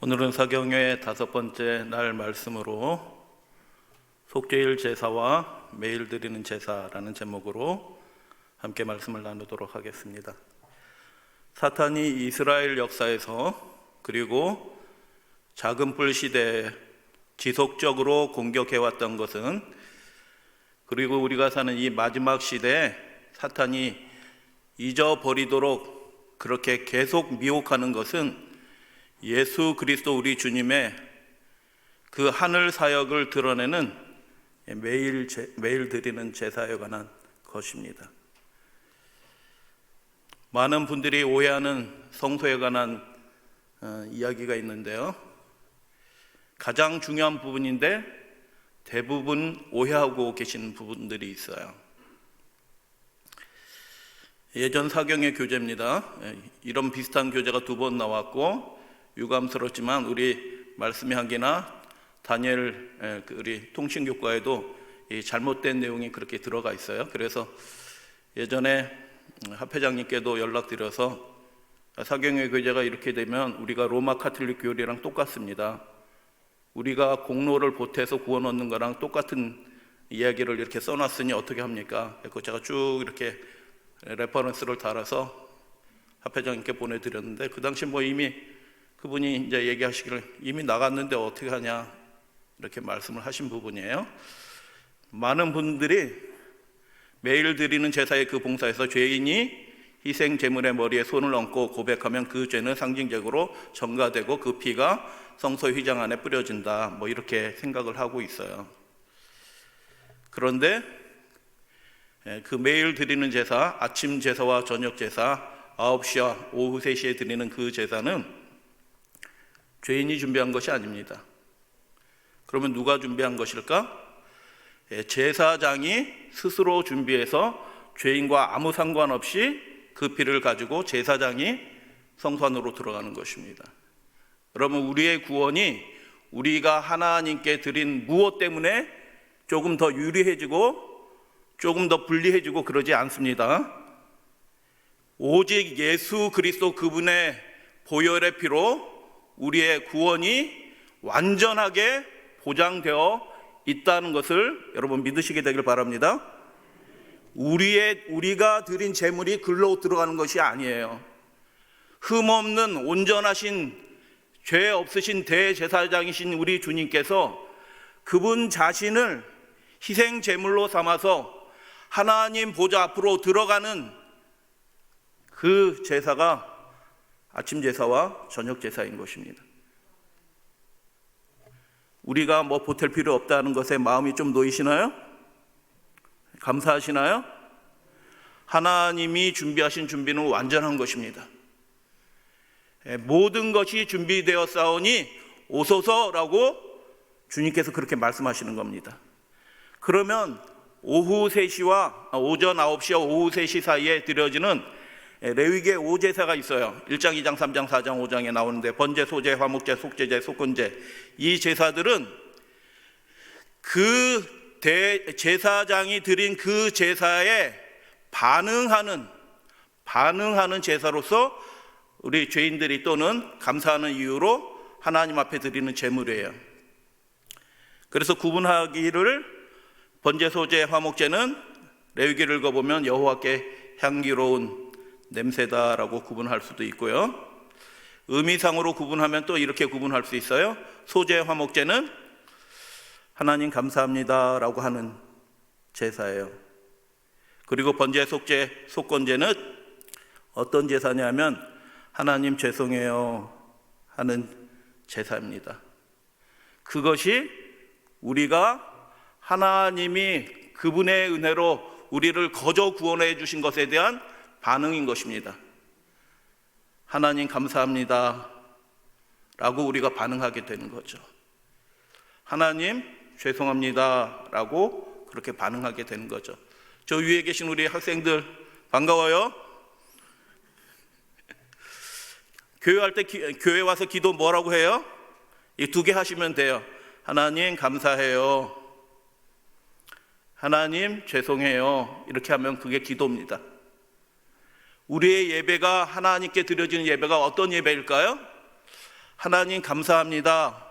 오늘은 사경회 5번째 날 말씀으로 속죄일 제사와 매일 드리는 제사라는 제목으로 함께 말씀을 나누도록 하겠습니다. 사탄이 이스라엘 역사에서 그리고 작은 뿔 시대에 지속적으로 공격해왔던 것은, 그리고 우리가 사는 이 마지막 시대에 사탄이 잊어버리도록 그렇게 계속 미혹하는 것은 예수 그리스도 우리 주님의 그 하늘 사역을 드러내는 매일 드리는 제사에 관한 것입니다. 많은 분들이 오해하는 성소에 관한 이야기가 있는데요, 가장 중요한 부분인데 대부분 오해하고 계시는 부분들이 있어요. 예전 사경의 교재입니다. 이런 비슷한 교재가 2번 나왔고, 유감스럽지만 우리 말씀의 한계나 다니엘 우리 통신교과에도 이 잘못된 내용이 그렇게 들어가 있어요. 그래서 예전에 합회장님께도 연락드려서 사경의 교재가 이렇게 되면 우리가 로마 카톨릭 교리랑 똑같습니다. 우리가 공로를 보태서 구원 얻는 거랑 똑같은 이야기를 이렇게 써놨으니 어떻게 합니까? 그래서 제가 쭉 이렇게 레퍼런스를 달아서 합회장님께 보내드렸는데, 그 당시 이미 그분이 이제 얘기하시기를 이미 나갔는데 어떻게 하냐 이렇게 말씀을 하신 부분이에요. 많은 분들이 매일 드리는 제사의 그 봉사에서 죄인이 희생 제물의 머리에 손을 얹고 고백하면 그 죄는 상징적으로 전가되고 그 피가 성소 휘장 안에 뿌려진다, 이렇게 생각을 하고 있어요. 그런데 그 매일 드리는 제사, 아침 제사와 저녁 제사, 9시와 오후 3시에 드리는 그 제사는 죄인이 준비한 것이 아닙니다. 그러면 누가 준비한 것일까? 제사장이 스스로 준비해서 죄인과 아무 상관없이 그 피를 가지고 제사장이 성소 안으로 들어가는 것입니다. 여러분, 우리의 구원이 우리가 하나님께 드린 무엇 때문에 조금 더 유리해지고 조금 더 불리해지고 그러지 않습니다. 오직 예수 그리스도 그분의 보혈의 피로 우리의 구원이 완전하게 보장되어 있다는 것을 여러분 믿으시게 되길 바랍니다. 우리가 드린 제물이 글로 들어가는 것이 아니에요. 흠없는 온전하신 죄 없으신 대제사장이신 우리 주님께서 그분 자신을 희생 제물로 삼아서 하나님 보좌 앞으로 들어가는 그 제사가 아침 제사와 저녁 제사인 것입니다. 우리가 보탤 필요 없다는 것에 마음이 좀 놓이시나요? 감사하시나요? 하나님이 준비하신 준비는 완전한 것입니다. 모든 것이 준비되었사오니 오소서라고 주님께서 그렇게 말씀하시는 겁니다. 그러면 오전 9시와 오후 3시 사이에 드려지는 레위기의 5제사가 있어요. 1장, 2장, 3장, 4장, 5장에 나오는데, 번제, 소제, 화목제, 속죄제, 속건제, 이 제사들은 그 제사장이 드린 그 제사에 반응하는 제사로서 우리 죄인들이 또는 감사하는 이유로 하나님 앞에 드리는 제물이에요. 그래서 구분하기를, 번제, 소제, 화목제는 레위기를 읽어보면 여호와께 향기로운 냄새다라고 구분할 수도 있고요, 의미상으로 구분하면 또 이렇게 구분할 수 있어요. 소제, 화목제는 하나님 감사합니다라고 하는 제사예요. 그리고 번제, 속죄, 속건제는 어떤 제사냐면 하나님 죄송해요 하는 제사입니다. 그것이 우리가 하나님이 그분의 은혜로 우리를 거저 구원해 주신 것에 대한 반응인 것입니다. 하나님 감사합니다 라고 우리가 반응하게 되는 거죠. 하나님 죄송합니다 라고 그렇게 반응하게 되는 거죠. 저 위에 계신 우리 학생들 반가워요. 교회 와서 기도 뭐라고 해요? 이 2개 하시면 돼요. 하나님 감사해요, 하나님 죄송해요. 이렇게 하면 그게 기도입니다. 우리의 예배가, 하나님께 드려지는 예배가 어떤 예배일까요? 하나님 감사합니다,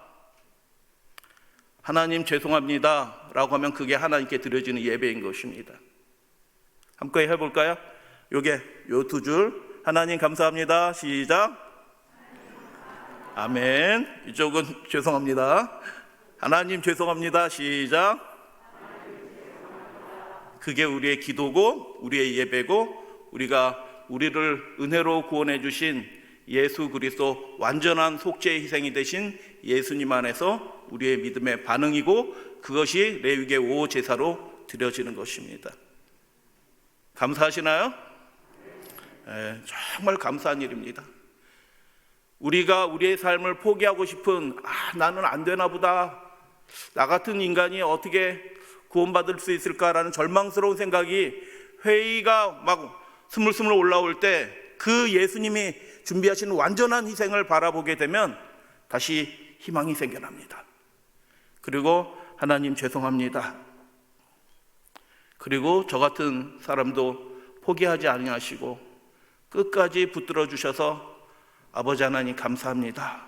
하나님 죄송합니다 라고 하면 그게 하나님께 드려지는 예배인 것입니다. 함께 해볼까요? 요게 요 두 줄, 하나님 감사합니다, 시작. 아멘. 이쪽은 죄송합니다, 하나님 죄송합니다, 시작. 그게 우리의 기도고 우리의 예배고, 우리가 우리를 은혜로 구원해 주신 예수 그리스도 완전한 속죄의 희생이 되신 예수님 안에서 우리의 믿음의 반응이고, 그것이 레위기의 5 제사로 드려지는 것입니다. 감사하시나요? 정말 감사한 일입니다. 우리가 우리의 삶을 포기하고 싶은, 나는 안 되나 보다, 나 같은 인간이 어떻게 구원받을 수 있을까라는 절망스러운 생각이, 회의가 막 스물스물 올라올 때 그 예수님이 준비하시는 완전한 희생을 바라보게 되면 다시 희망이 생겨납니다. 그리고 하나님 죄송합니다, 그리고 저 같은 사람도 포기하지 아니하시고 끝까지 붙들어 주셔서 아버지 하나님 감사합니다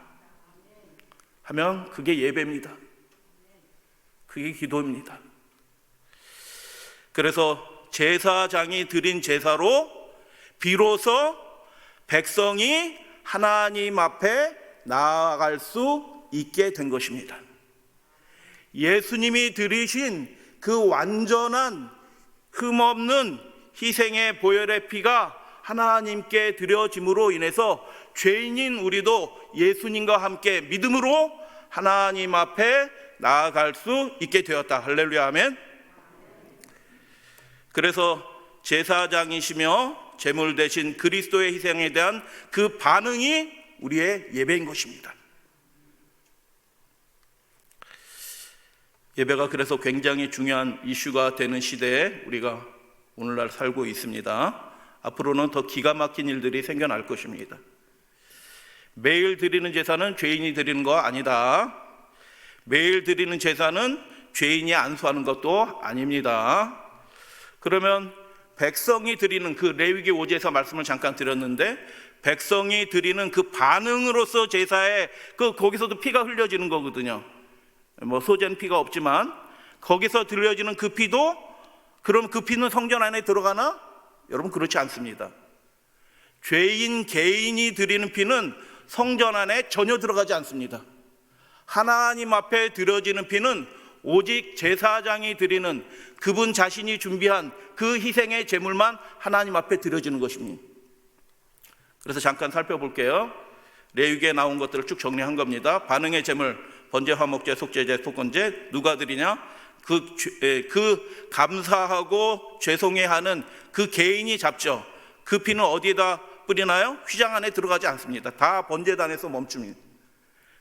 하면 그게 예배입니다. 그게 기도입니다. 그래서 제사장이 드린 제사로 비로소 백성이 하나님 앞에 나아갈 수 있게 된 것입니다. 예수님이 드리신 그 완전한 흠없는 희생의 보혈의 피가 하나님께 드려짐으로 인해서 죄인인 우리도 예수님과 함께 믿음으로 하나님 앞에 나아갈 수 있게 되었다. 할렐루야, 아멘. 그래서 제사장이시며 제물 대신 그리스도의 희생에 대한 그 반응이 우리의 예배인 것입니다. 예배가 그래서 굉장히 중요한 이슈가 되는 시대에 우리가 오늘날 살고 있습니다. 앞으로는 더 기가 막힌 일들이 생겨날 것입니다. 매일 드리는 제사는 죄인이 드리는 거 아니다. 매일 드리는 제사는 죄인이 안수하는 것도 아닙니다. 그러면 백성이 드리는 그 레위기 5제사 말씀을 잠깐 드렸는데, 백성이 드리는 그 반응으로서 제사에 거기서도 피가 흘려지는 거거든요. 뭐 소재는 피가 없지만 거기서 들려지는 그 피도, 그럼 그 피는 성전 안에 들어가나? 여러분, 그렇지 않습니다. 죄인 개인이 드리는 피는 성전 안에 전혀 들어가지 않습니다. 하나님 앞에 드려지는 피는 오직 제사장이 드리는, 그분 자신이 준비한 그 희생의 제물만 하나님 앞에 드려지는 것입니다. 그래서 잠깐 살펴볼게요. 레위기에 나온 것들을 쭉 정리한 겁니다. 반응의 제물, 번제, 화목제, 속죄제, 속건제, 누가 드리냐? 그 감사하고 죄송해하는 그 개인이 잡죠. 그 피는 어디에다 뿌리나요? 휘장 안에 들어가지 않습니다. 다 번제단에서 멈춥니다.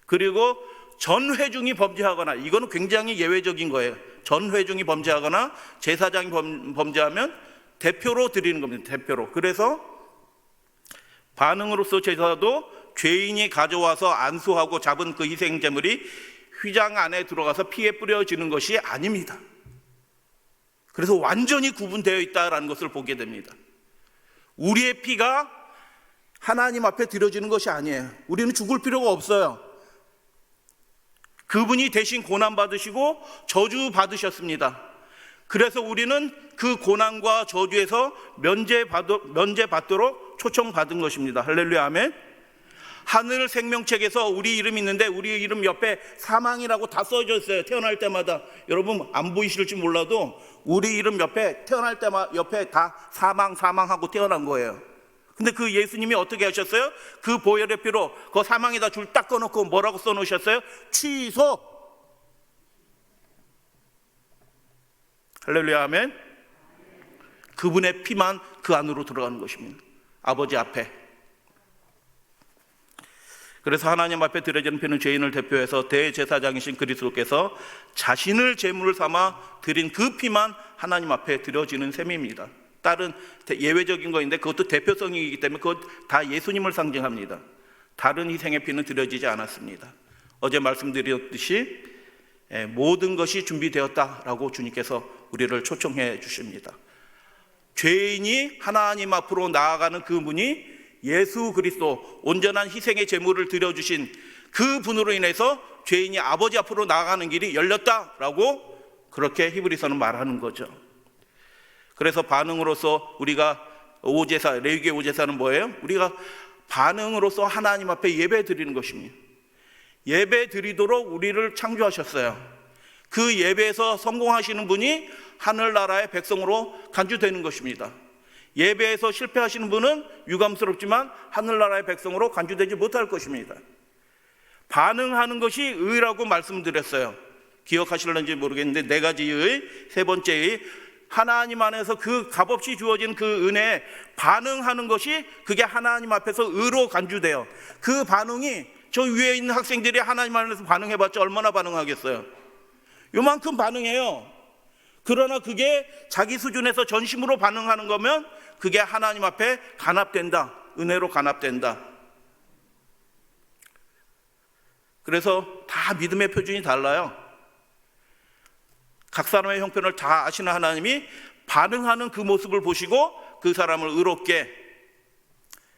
그리고 전 회중이 범죄하거나, 이거는 굉장히 예외적인 거예요. 전 회중이 범죄하거나 제사장이 범죄하면 대표로 드리는 겁니다. 대표로. 그래서 반응으로서 제사도 죄인이 가져와서 안수하고 잡은 그 희생제물이 휘장 안에 들어가서 피에 뿌려지는 것이 아닙니다. 그래서 완전히 구분되어 있다는 것을 보게 됩니다. 우리의 피가 하나님 앞에 드려지는 것이 아니에요. 우리는 죽을 필요가 없어요. 그분이 대신 고난받으시고 저주받으셨습니다. 그래서 우리는 그 고난과 저주에서 면제받도록 초청받은 것입니다. 할렐루야, 아멘. 하늘 생명책에서 우리 이름 있는데 우리 이름 옆에 사망이라고 다 써져 있어요. 태어날 때마다. 여러분 안 보이실지 몰라도 우리 이름 옆에 태어날 때마다 옆에 다 사망하고 태어난 거예요. 근데 그 예수님이 어떻게 하셨어요? 그 보혈의 피로 그 사망에다 줄 딱 꺼놓고 뭐라고 써놓으셨어요? 취소. 할렐루야, 아멘. 그분의 피만 그 안으로 들어가는 것입니다. 아버지 앞에. 그래서 하나님 앞에 드려지는 피는 죄인을 대표해서 대제사장이신 그리스도께서 자신을 제물을 삼아 드린 그 피만 하나님 앞에 드려지는 셈입니다. 다른 예외적인 거인데 그것도 대표성이기 때문에 그것 다 예수님을 상징합니다. 다른 희생의 피는 드려지지 않았습니다. 어제 말씀드렸듯이 모든 것이 준비되었다라고 주님께서 우리를 초청해 주십니다. 죄인이 하나님 앞으로 나아가는 그 문이 예수 그리스도 온전한 희생의 제물을 드려주신 그 분으로 인해서 죄인이 아버지 앞으로 나아가는 길이 열렸다라고 그렇게 히브리서는 말하는 거죠. 그래서 반응으로서 우리가 오제사, 레위기 오제사는 뭐예요? 우리가 반응으로서 하나님 앞에 예배 드리는 것입니다. 예배 드리도록 우리를 창조하셨어요. 그 예배에서 성공하시는 분이 하늘나라의 백성으로 간주되는 것입니다. 예배에서 실패하시는 분은 유감스럽지만 하늘나라의 백성으로 간주되지 못할 것입니다. 반응하는 것이 의라고 말씀드렸어요. 기억하실런지 모르겠는데 네 가지의 세 번째의 하나님 안에서 그 값없이 주어진 그 은혜에 반응하는 것이 그게 하나님 앞에서 의로 간주돼요. 그 반응이 저 위에 있는 학생들이 하나님 안에서 반응해봤자 얼마나 반응하겠어요? 요만큼 반응해요. 그러나 그게 자기 수준에서 전심으로 반응하는 거면 그게 하나님 앞에 간합된다. 은혜로 간합된다. 그래서 다 믿음의 표준이 달라요. 각 사람의 형편을 다 아시는 하나님이 반응하는 그 모습을 보시고 그 사람을 의롭게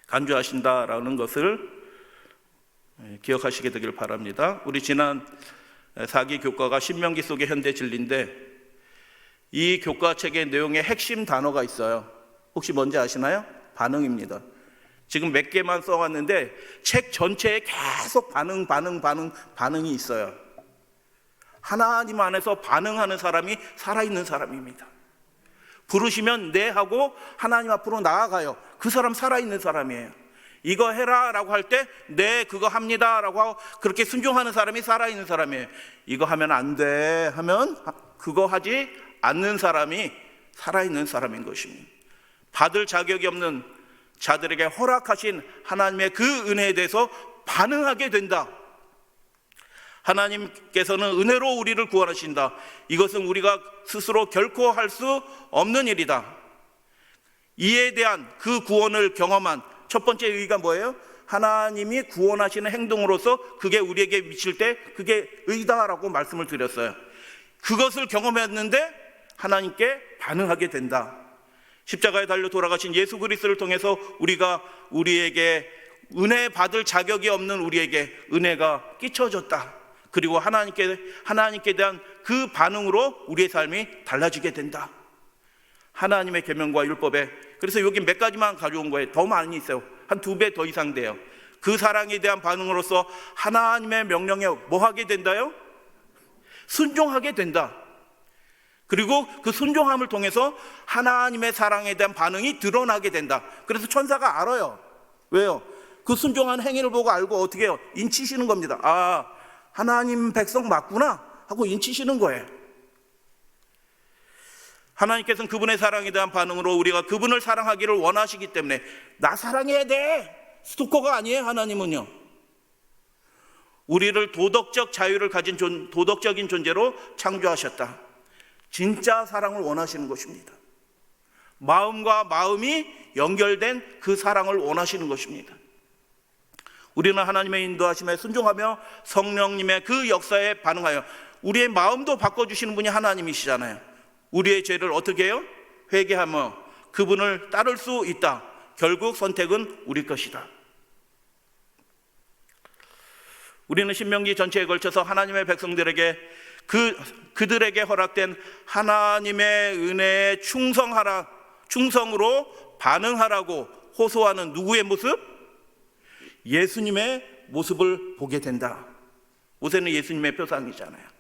간주하신다라는 것을 기억하시게 되길 바랍니다. 우리 지난 4기 교과가 신명기 속의 현대 진리인데 이 교과책의 내용에 핵심 단어가 있어요. 혹시 뭔지 아시나요? 반응입니다. 지금 몇 개만 써왔는데 책 전체에 계속 반응이 있어요. 하나님 안에서 반응하는 사람이 살아있는 사람입니다. 부르시면 네 하고 하나님 앞으로 나아가요. 그 사람 살아있는 사람이에요. 이거 해라 라고 할 때 네 그거 합니다 라고 하고 그렇게 순종하는 사람이 살아있는 사람이에요. 이거 하면 안 돼 하면 그거 하지 않는 사람이 살아있는 사람인 것입니다. 받을 자격이 없는 자들에게 허락하신 하나님의 그 은혜에 대해서 반응하게 된다. 하나님께서는 은혜로 우리를 구원하신다. 이것은 우리가 스스로 결코 할 수 없는 일이다. 이에 대한 그 구원을 경험한 첫 번째 의의가 뭐예요? 하나님이 구원하시는 행동으로서 그게 우리에게 미칠 때 그게 의다라고 말씀을 드렸어요. 그것을 경험했는데 하나님께 반응하게 된다. 십자가에 달려 돌아가신 예수 그리스도를 통해서 우리에게 은혜 받을 자격이 없는 우리에게 은혜가 끼쳐졌다. 그리고 하나님께 대한 그 반응으로 우리의 삶이 달라지게 된다. 하나님의 계명과 율법에 그래서 여기 몇 가지만 가져온 거예요. 더 많이 있어요. 한 2배 더 이상 돼요. 그 사랑에 대한 반응으로서 하나님의 명령에 뭐 하게 된다요? 순종하게 된다. 그리고 그 순종함을 통해서 하나님의 사랑에 대한 반응이 드러나게 된다. 그래서 천사가 알아요. 왜요? 그 순종한 행위를 보고 알고 어떻게 해요? 인치시는 겁니다. 아, 하나님 백성 맞구나 하고 인치시는 거예요. 하나님께서는 그분의 사랑에 대한 반응으로 우리가 그분을 사랑하기를 원하시기 때문에 나 사랑해야 돼. 스토커가 아니에요. 하나님은요. 우리를 도덕적 자유를 가진 도덕적인 존재로 창조하셨다. 진짜 사랑을 원하시는 것입니다. 마음과 마음이 연결된 그 사랑을 원하시는 것입니다. 우리는 하나님의 인도하심에 순종하며 성령님의 그 역사에 반응하여 우리의 마음도 바꿔주시는 분이 하나님이시잖아요. 우리의 죄를 어떻게 해요? 회개하며 그분을 따를 수 있다. 결국 선택은 우리 것이다. 우리는 신명기 전체에 걸쳐서 하나님의 백성들에게 그들에게 허락된 하나님의 은혜에 충성으로 반응하라고 호소하는 누구의 모습? 예수님의 모습을 보게 된다. 모세는 예수님의 표상이잖아요.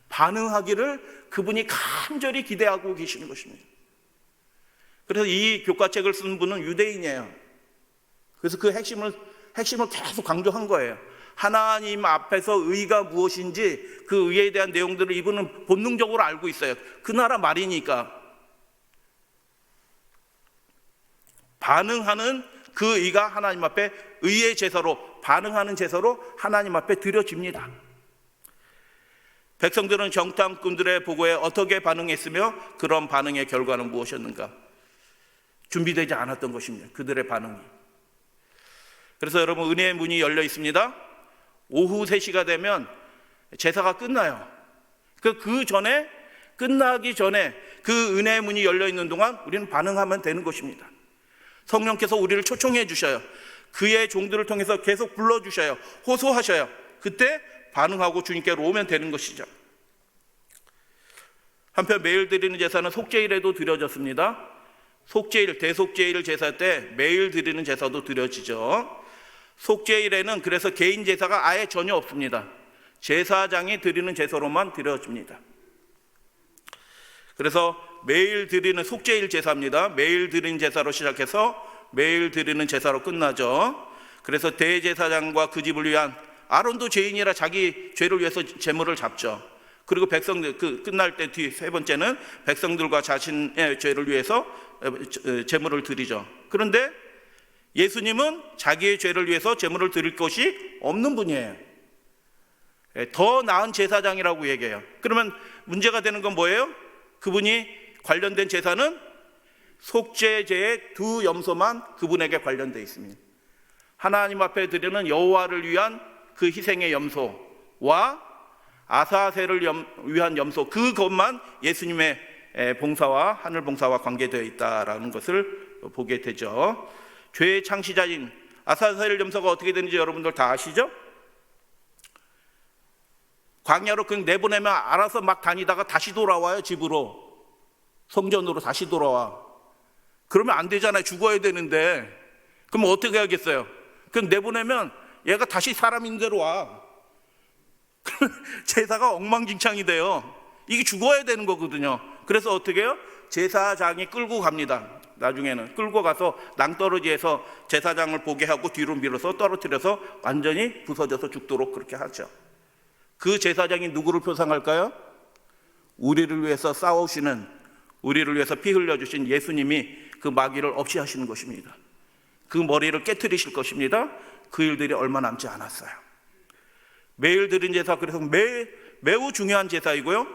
반응하기를 그분이 간절히 기대하고 계시는 것입니다. 그래서 이 교과책을 쓴 분은 유대인이에요. 그래서 그 핵심을 계속 강조한 거예요. 하나님 앞에서 의가 무엇인지 그 의에 대한 내용들을 이분은 본능적으로 알고 있어요. 그 나라 말이니까. 반응하는 그 의가 하나님 앞에 의의 제사로 반응하는 제사로 하나님 앞에 드려집니다. 백성들은 정탐꾼들의 보고에 어떻게 반응했으며 그런 반응의 결과는 무엇이었는가? 준비되지 않았던 것입니다. 그들의 반응이. 그래서 여러분 은혜의 문이 열려 있습니다. 오후 3시가 되면 제사가 끝나요. 그 전에 끝나기 전에 그 은혜의 문이 열려 있는 동안 우리는 반응하면 되는 것입니다. 성령께서 우리를 초청해 주셔요. 그의 종들을 통해서 계속 불러주셔요. 호소하셔요. 그때 반응하고 주님께로 오면 되는 것이죠. 한편 매일 드리는 제사는 속죄일에도 드려졌습니다. 속죄일, 대속죄일 제사 때 매일 드리는 제사도 드려지죠. 속죄일에는 그래서 개인 제사가 아예 전혀 없습니다. 제사장이 드리는 제사로만 드려집니다. 그래서 매일 드리는 속죄일 제사입니다. 매일 드리는 제사로 시작해서 매일 드리는 제사로 끝나죠. 그래서 대제사장과 그 집을 위한, 아론도 죄인이라 자기 죄를 위해서 제물을 잡죠. 그리고 백성들, 끝날 때 뒤 세 번째는 백성들과 자신의 죄를 위해서 제물을 드리죠. 그런데 예수님은 자기의 죄를 위해서 제물을 드릴 것이 없는 분이에요. 더 나은 제사장이라고 얘기해요. 그러면 문제가 되는 건 뭐예요? 그분이 관련된 제사는 속죄제의 두 염소만 그분에게 관련되어 있습니다. 하나님 앞에 드리는 여호와를 위한 그 희생의 염소와 아사셀을 위한 염소, 그것만 예수님의 봉사와 하늘 봉사와 관계되어 있다라는 것을 보게 되죠. 죄의 창시자인 아사셀 염소가 어떻게 되는지 여러분들 다 아시죠? 광야로 그냥 내보내면 알아서 막 다니다가 다시 돌아와요. 집으로, 성전으로 다시 돌아와. 그러면 안 되잖아요. 죽어야 되는데. 그럼 어떻게 하겠어요? 그냥 내보내면 얘가 다시 사람 있는 대로 와. 제사가 엉망진창이 돼요. 이게 죽어야 되는 거거든요. 그래서 어떻게 해요? 제사장이 끌고 갑니다. 나중에는 끌고 가서 낭떠러지에서 제사장을 보게 하고 뒤로 밀어서 떨어뜨려서 완전히 부서져서 죽도록 그렇게 하죠. 그 제사장이 누구를 표상할까요? 우리를 위해서 싸우시는, 우리를 위해서 피 흘려주신 예수님이 그 마귀를 없이 하시는 것입니다. 그 머리를 깨트리실 것입니다. 그 일들이 얼마 남지 않았어요. 매일 드린 제사, 그래서 매우 중요한 제사이고요.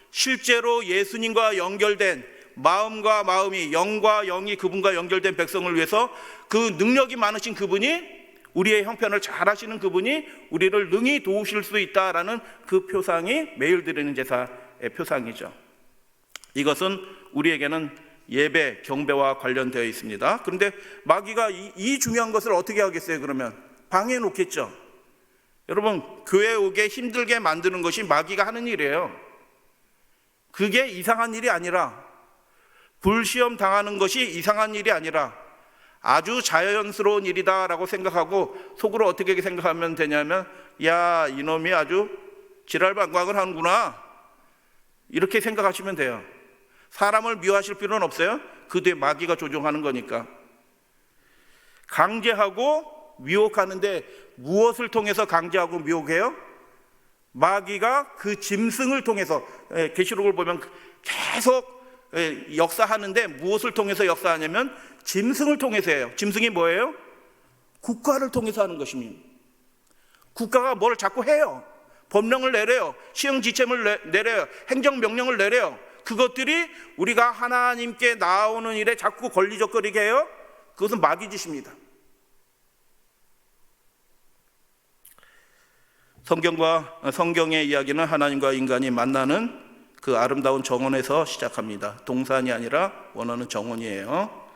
실제로 예수님과 연결된 마음과 마음이, 영과 영이 그분과 연결된 백성을 위해서 그 능력이 많으신 그분이, 우리의 형편을 잘 하시는 그분이 우리를 능히 도우실 수 있다라는 그 표상이 매일 드리는 제사의 표상이죠. 이것은 우리에게는 예배, 경배와 관련되어 있습니다. 그런데 마귀가 이 중요한 것을 어떻게 하겠어요? 그러면 방해해 놓겠죠. 여러분, 교회 오게 힘들게 만드는 것이 마귀가 하는 일이에요. 그게 이상한 일이 아니라, 불시험 당하는 것이 이상한 일이 아니라 아주 자연스러운 일이다라고 생각하고 속으로 어떻게 생각하면 되냐면, 야, 이놈이 아주 지랄방광을 하는구나, 이렇게 생각하시면 돼요. 사람을 미워하실 필요는 없어요. 그 뒤에 마귀가 조종하는 거니까. 강제하고 미혹하는데 무엇을 통해서 강제하고 미혹해요? 마귀가 그 짐승을 통해서, 계시록을 보면 계속 역사하는데 무엇을 통해서 역사하냐면 짐승을 통해서 해요. 짐승이 뭐예요? 국가를 통해서 하는 것입니다. 국가가 뭘 자꾸 해요. 법령을 내려요. 시행지침을 내려요. 행정명령을 내려요. 그것들이 우리가 하나님께 나오는 일에 자꾸 걸리적거리게 해요. 그것은 마귀 짓입니다. 성경의 이야기는 하나님과 인간이 만나는 그 아름다운 정원에서 시작합니다. 동산이 아니라 원하는 정원이에요.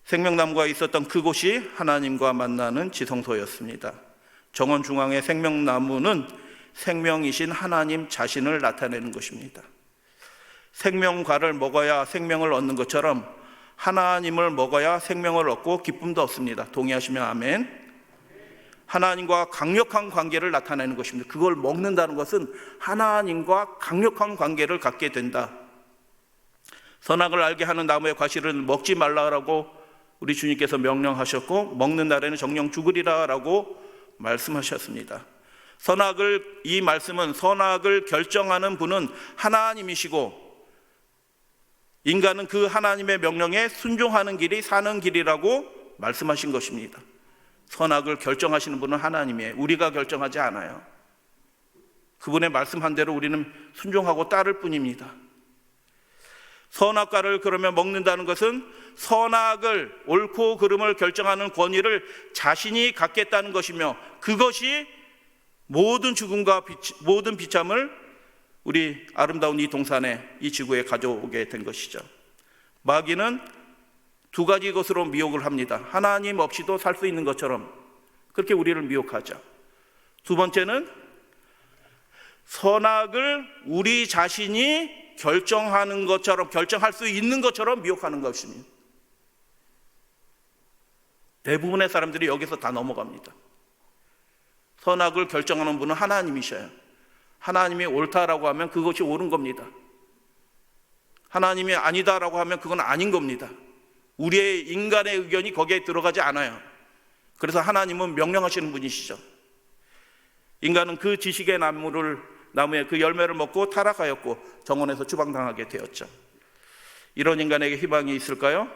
생명나무가 있었던 그곳이 하나님과 만나는 지성소였습니다. 정원 중앙의 생명나무는 생명이신 하나님 자신을 나타내는 것입니다. 생명과를 먹어야 생명을 얻는 것처럼 하나님을 먹어야 생명을 얻고 기쁨도 얻습니다. 동의하시면 아멘. 하나님과 강력한 관계를 나타내는 것입니다. 그걸 먹는다는 것은 하나님과 강력한 관계를 갖게 된다. 선악을 알게 하는 나무의 과실은 먹지 말라라고 우리 주님께서 명령하셨고, 먹는 날에는 정령 죽으리라라고 말씀하셨습니다. 이 말씀은 선악을 결정하는 분은 하나님이시고, 인간은 그 하나님의 명령에 순종하는 길이 사는 길이라고 말씀하신 것입니다. 선악을 결정하시는 분은 하나님이에요. 우리가 결정하지 않아요. 그분의 말씀한 대로 우리는 순종하고 따를 뿐입니다. 선악과를 그러면 먹는다는 것은 선악을, 옳고 그름을 결정하는 권위를 자신이 갖겠다는 것이며, 그것이 모든 죽음과 모든 비참을 우리 아름다운 이 동산에, 이 지구에 가져오게 된 것이죠. 마귀는 두 가지 것으로 미혹을 합니다. 하나님 없이도 살 수 있는 것처럼 그렇게 우리를 미혹하죠. 두 번째는 선악을 우리 자신이 결정하는 것처럼, 결정할 수 있는 것처럼 미혹하는 것입니다. 대부분의 사람들이 여기서 다 넘어갑니다. 선악을 결정하는 분은 하나님이셔요. 하나님이 옳다라고 하면 그것이 옳은 겁니다. 하나님이 아니다라고 하면 그건 아닌 겁니다. 우리의 인간의 의견이 거기에 들어가지 않아요. 그래서 하나님은 명령하시는 분이시죠. 인간은 그 지식의 나무의 그 열매를 먹고 타락하였고 정원에서 추방당하게 되었죠. 이런 인간에게 희망이 있을까요?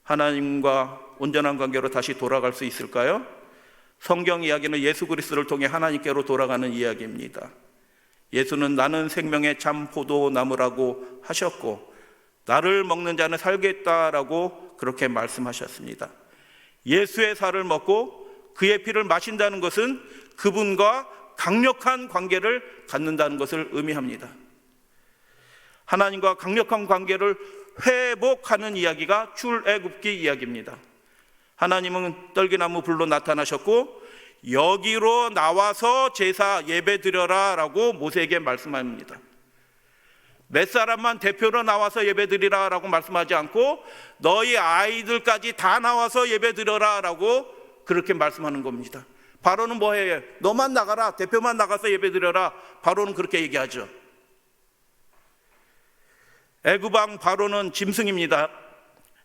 하나님과 온전한 관계로 다시 돌아갈 수 있을까요? 성경 이야기는 예수 그리스도를 통해 하나님께로 돌아가는 이야기입니다. 예수는 나는 생명의 참 포도나무라고 하셨고 나를 먹는 자는 살겠다라고 그렇게 말씀하셨습니다. 예수의 살을 먹고 그의 피를 마신다는 것은 그분과 강력한 관계를 갖는다는 것을 의미합니다. 하나님과 강력한 관계를 회복하는 이야기가 출애굽기 이야기입니다. 하나님은 떨기나무 불로 나타나셨고 여기로 나와서 제사 예배 드려라 라고 모세에게 말씀합니다. 몇 사람만 대표로 나와서 예배 드리라 라고 말씀하지 않고 너희 아이들까지 다 나와서 예배 드려라 라고 그렇게 말씀하는 겁니다. 바로는 뭐해요? 너만 나가라, 대표만 나가서 예배 드려라. 바로는 그렇게 얘기하죠. 애굽왕 바로는 짐승입니다.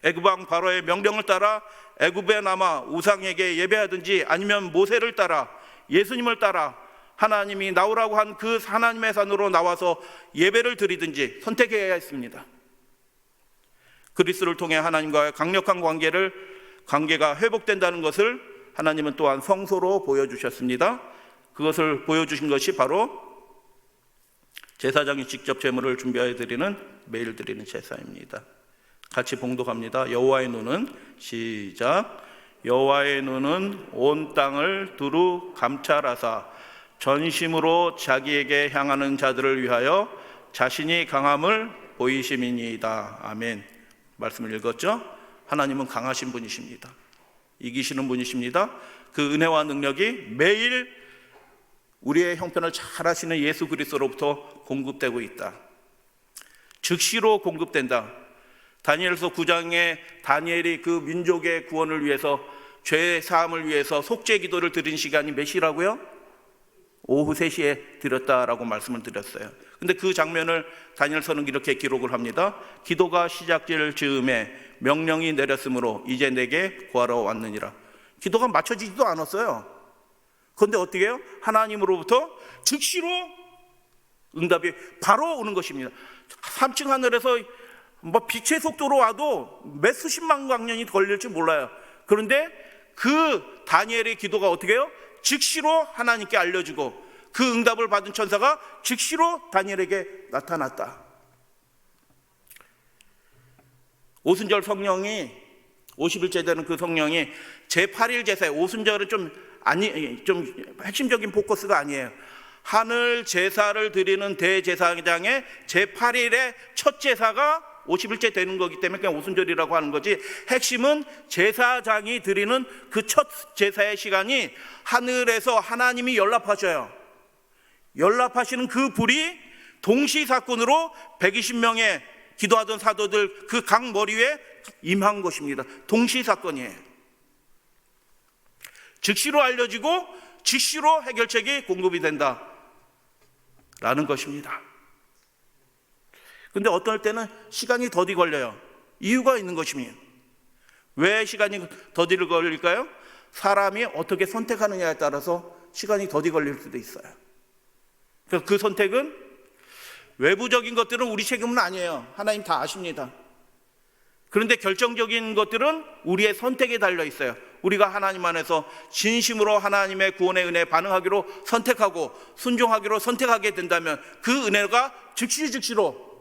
애굽왕 바로의 명령을 따라 애굽에 남아 우상에게 예배하든지 아니면 모세를 따라 예수님을 따라 하나님이 나오라고 한 그 하나님의 산으로 나와서 예배를 드리든지 선택해야 했습니다. 그리스도를 통해 하나님과의 강력한 관계가 회복된다는 것을 하나님은 또한 성소로 보여주셨습니다. 그것을 보여주신 것이 바로 제사장이 직접 제물을 준비해 드리는 매일 드리는 제사입니다. 같이 봉독합니다. 여호와의 눈은 시작. 여호와의 눈은 온 땅을 두루 감찰하사 전심으로 자기에게 향하는 자들을 위하여 자신이 강함을 보이심이니이다. 아멘. 말씀을 읽었죠? 하나님은 강하신 분이십니다. 이기시는 분이십니다. 그 은혜와 능력이 매일 우리의 형편을 잘 하시는 예수 그리스도로부터 공급되고 있다. 즉시로 공급된다. 다니엘서 9장에 다니엘이 그 민족의 구원을 위해서, 죄 사함을 위해서 속죄 기도를 드린 시간이 몇 시라고요? 오후 3시에 드렸다라고 말씀을 드렸어요. 근데 그 장면을 다니엘서는 이렇게 기록을 합니다. 기도가 시작될 즈음에 명령이 내렸으므로 이제 내게 구하러 왔느니라. 기도가 맞춰지지도 않았어요. 그런데 어떻게 해요? 하나님으로부터 즉시로 응답이 바로 오는 것입니다. 3층 하늘에서 빛의 속도로 와도 몇 수십만 광년이 걸릴지 몰라요. 그런데 그 다니엘의 기도가 어떻게 해요? 즉시로 하나님께 알려주고 그 응답을 받은 천사가 즉시로 다니엘에게 나타났다. 오순절 성령이 50일째 되는 그 성령이 제8일 제사에, 오순절은 좀 핵심적인 포커스가 아니에요. 하늘 제사를 드리는 대제사장의 제8일의 첫 제사가 50일째 되는 거기 때문에 그냥 오순절이라고 하는 거지, 핵심은 제사장이 드리는 그 첫 제사의 시간이 하늘에서 하나님이 연락하셔요. 연락하시는 그 불이 동시사건으로 120명의 기도하던 사도들 그 강 머리 위에 임한 것입니다. 동시사건이에요. 즉시로 알려지고 즉시로 해결책이 공급이 된다라는 것입니다. 근데 어떨 때는 시간이 더디 걸려요. 이유가 있는 것입니다. 왜 시간이 더디 걸릴까요? 사람이 어떻게 선택하느냐에 따라서 시간이 더디 걸릴 수도 있어요. 그래서 그 선택은, 외부적인 것들은 우리 책임은 아니에요. 하나님 다 아십니다. 그런데 결정적인 것들은 우리의 선택에 달려 있어요. 우리가 하나님 안에서 진심으로 하나님의 구원의 은혜에 반응하기로 선택하고 순종하기로 선택하게 된다면 그 은혜가 즉시로